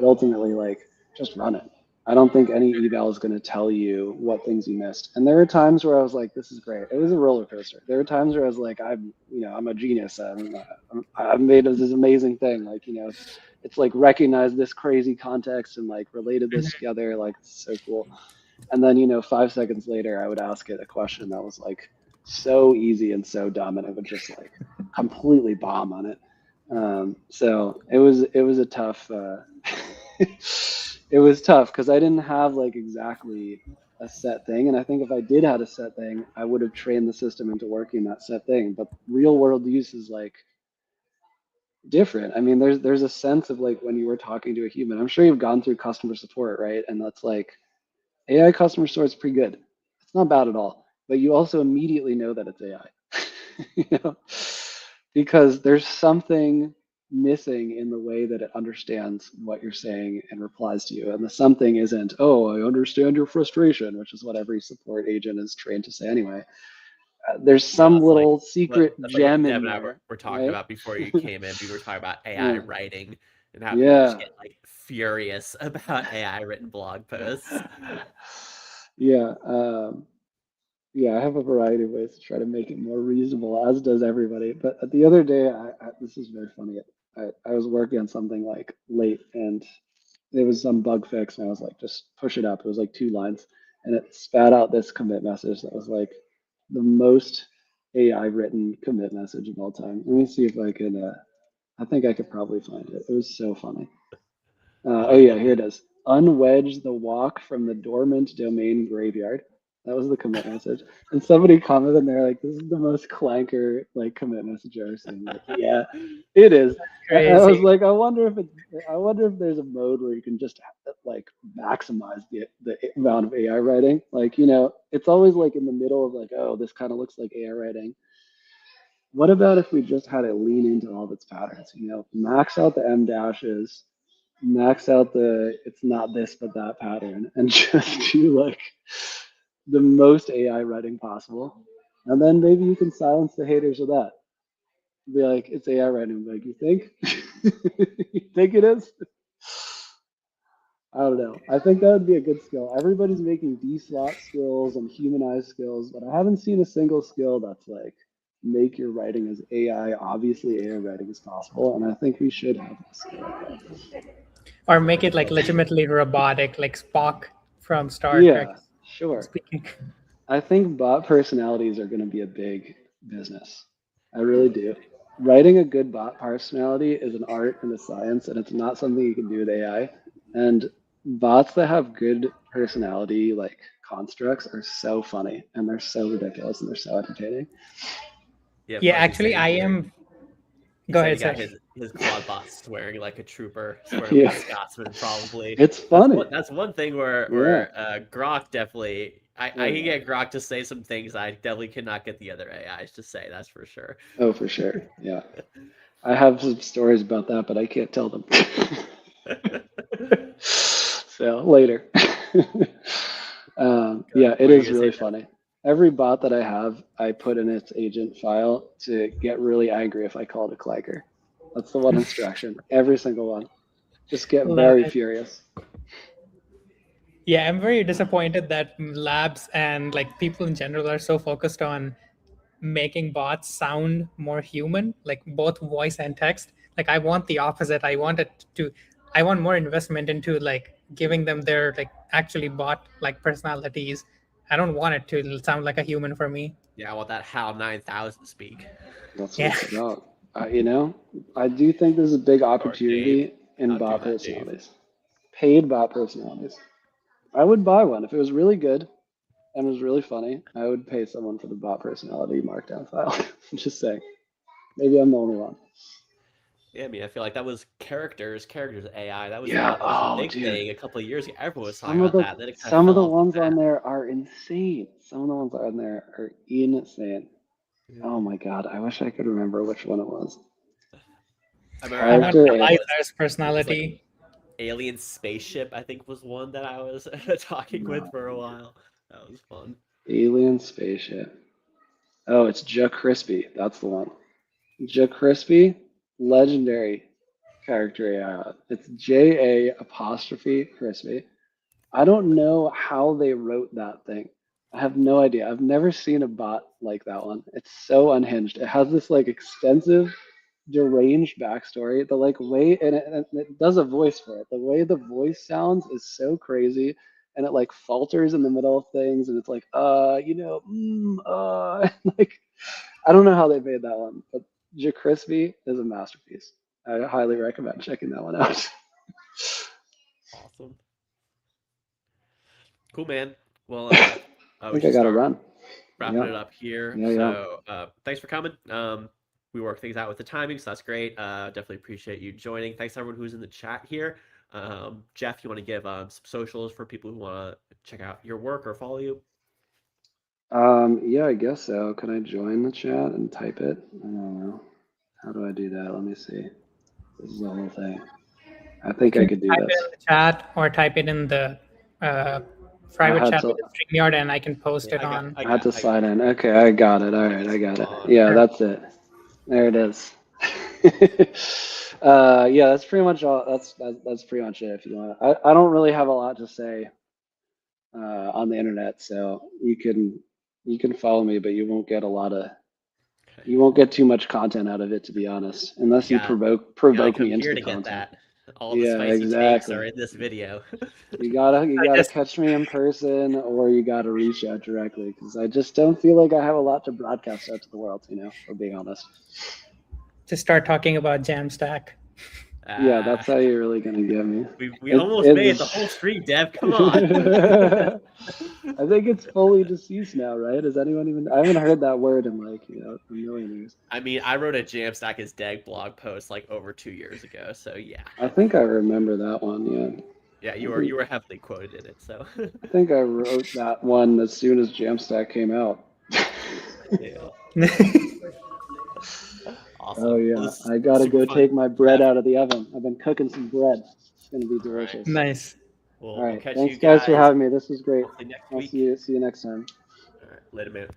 ultimately like just run it. I don't think any eval is going to tell you what things you missed. And there were times where I was like, this is great. It was a roller coaster. There were times where I was like, I'm a genius. I've made this amazing thing. Like, it's like recognized this crazy context and like related this together. Like, it's so cool. And then, 5 seconds later, I would ask it a question that was like so easy and so dumb, and it would just like completely bomb on it. So it was a tough. It was tough because I didn't have like exactly a set thing, and I think if I did have a set thing, I would have trained the system into working that set thing. But real world use is like different. I mean, there's a sense of like when you were talking to a human. I'm sure you've gone through customer support, right? And that's like AI customer support is pretty good. It's not bad at all, but you also immediately know that it's AI, you know, because there's something missing in the way that it understands what you're saying and replies to you. And the something isn't, oh, I understand your frustration, which is what every support agent is trained to say anyway. There's Yeah, some that's like little secret that's like what gem Dev in and I were, there, were talking right? about before you came in. We were talking about AI Yeah. writing and how people just Yeah. get like furious about AI written blog posts. Yeah. Yeah, I have a variety of ways to try to make it more reasonable, as does everybody. But the other day, this is very funny. I was working on something like late, and there was some bug fix, and I was like, just push it up. It was like 2 lines, and it spat out this commit message that was like the most AI written commit message of all time. Let me see if I can I think I could probably find it. It was so funny. Oh yeah, here it is. Unwedge the walk from the dormant domain graveyard. That was the commit message. And somebody commented and they're like, this is the most clanker like commit message I've ever seen. Like, yeah, it is. And I was Crazy. like, I wonder if there's a mode where you can just like maximize the amount of AI writing. Like, it's always like in the middle of like, oh, this kind of looks like AI writing. What about if we just had it lean into all of its patterns? Max out the M dashes, max out the it's not this but that pattern, and just do like the most AI writing possible. And then maybe you can silence the haters with that. Be like, it's AI writing. Like, you think? You think it is? I don't know. I think that would be a good skill. Everybody's making D-slot skills and humanized skills, but I haven't seen a single skill that's like make your writing as AI, obviously AI writing as possible. And I think we should have a skill like that. Or make it like legitimately robotic, like Spock from Star Trek Yeah, sure. speaking. I think bot personalities are going to be a big business. I really do. Writing a good bot personality is an art and a science, and it's not something you can do with AI. And bots that have good personality, like constructs, are so funny and they're so ridiculous and they're so entertaining. Yeah, Yeah, Fuzzy actually, saying I here. am. He Go said he ahead, got sir. his quad bot swearing like a trooper, swearing like Yeah, a Scotsman, probably. it's That's funny. one. That's one thing where Yeah. Grok definitely. Oh I can yeah. get Grok to say some things I definitely cannot get the other AIs to say. That's for sure. Oh, for sure. Yeah. I have some stories about that, but I can't tell them. So later. Yeah, it What are you is gonna say, really Jeff? funny. Every bot that I have, I put in its agent file to get really angry if I call it a clacker. That's the one instruction. Every single one. Just get Love very it. furious. Yeah, I'm very disappointed that labs and like people in general are so focused on making bots sound more human, like both voice and text. Like I want the opposite. I want more investment into like giving them their like actually bot like personalities. I don't want it to sound like a human for me. Yeah, I want that HAL 9000 speak. That's what Yeah. it's about. I do think there's a big Or Dave. opportunity in Not do bot that, Dave. personalities. Paid bot personalities. I would buy one if it was really good and was really funny. I would pay someone for the bot personality markdown file. I'm just saying. Maybe I'm the only one. Yeah, I mean, I feel like that was characters AI. Yeah. That was a Oh, big dude. thing a couple of years ago. Everyone was talking Some of about the that. Then it kind of some of fell the off the ones on map. there are insane. Some of the ones on there are insane. Yeah. Oh my god, I wish I could remember which one it was. I I want Character remember A. Eliza's it was like personality. alien spaceship. I think was one that I was talking with for a while. That was fun. Alien spaceship. Oh, it's Ja Crispy. That's the one. Ja Crispy, legendary character AI. It's J A apostrophe Crispy. I don't know how they wrote that thing. I have no idea. I've never seen a bot like that one. It's so unhinged. It has this like extensive, deranged backstory. The like way and it does a voice for it. The way the voice sounds is so crazy, and it like falters in the middle of things, and it's like like I don't know how they made that one, but Ja Crispy is a masterpiece. I highly recommend checking that one out. Awesome. Cool, man. Well, I we think I should gotta start run. wrapping Yeah, it up here. yeah. So, thanks for coming. We work things out with the timing, so that's great. Definitely appreciate you joining. Thanks to everyone who's in the chat here. Jeff, you want to give some socials for people who want to check out your work or follow you? Yeah, I guess so. Can I join the chat and type it? I don't know. How do I do that? Let me see. This is the whole thing. I You think I can could do type it this. in the chat or type it in the uh, I private had chat with to the StreamYard, and I can post Yeah, it on. I had to I got sign it in. here. Okay, I got it. All right, I got it. Yeah, Sure. that's it. There it is. Yeah, that's pretty much all. That's pretty much it. If you want, I don't really have a lot to say on the internet, so you can follow me, but you won't get a lot of Okay. you won't get too much content out of it, to be honest, unless you You gotta provoke come me into here the to get content. that. All the Yeah, spicy takes are exactly. in this video. You I gotta just catch me in person, or you gotta reach out directly, because I just don't feel like I have a lot to broadcast out to the world. For being honest. Just start talking about Jamstack. Yeah, that's how you're really gonna get me. We almost made it the whole street, Dev. Come on. I think it's fully deceased now, right? Is anyone even? I haven't heard that word in like a million years. I mean, I wrote a Jamstack is dead blog post like over 2 years ago, so yeah. I think I remember that one. Yeah. Yeah, you were heavily quoted in it, so. I think I wrote that one as soon as Jamstack came out. Yeah. Awesome. Oh yeah, I gotta go take my bread out of the oven. I've been cooking some bread. It's gonna be delicious. Nice. We'll All right, catch thanks you guys for having me. This was great. hopefully next I'll week. see you next time. All right, later, man.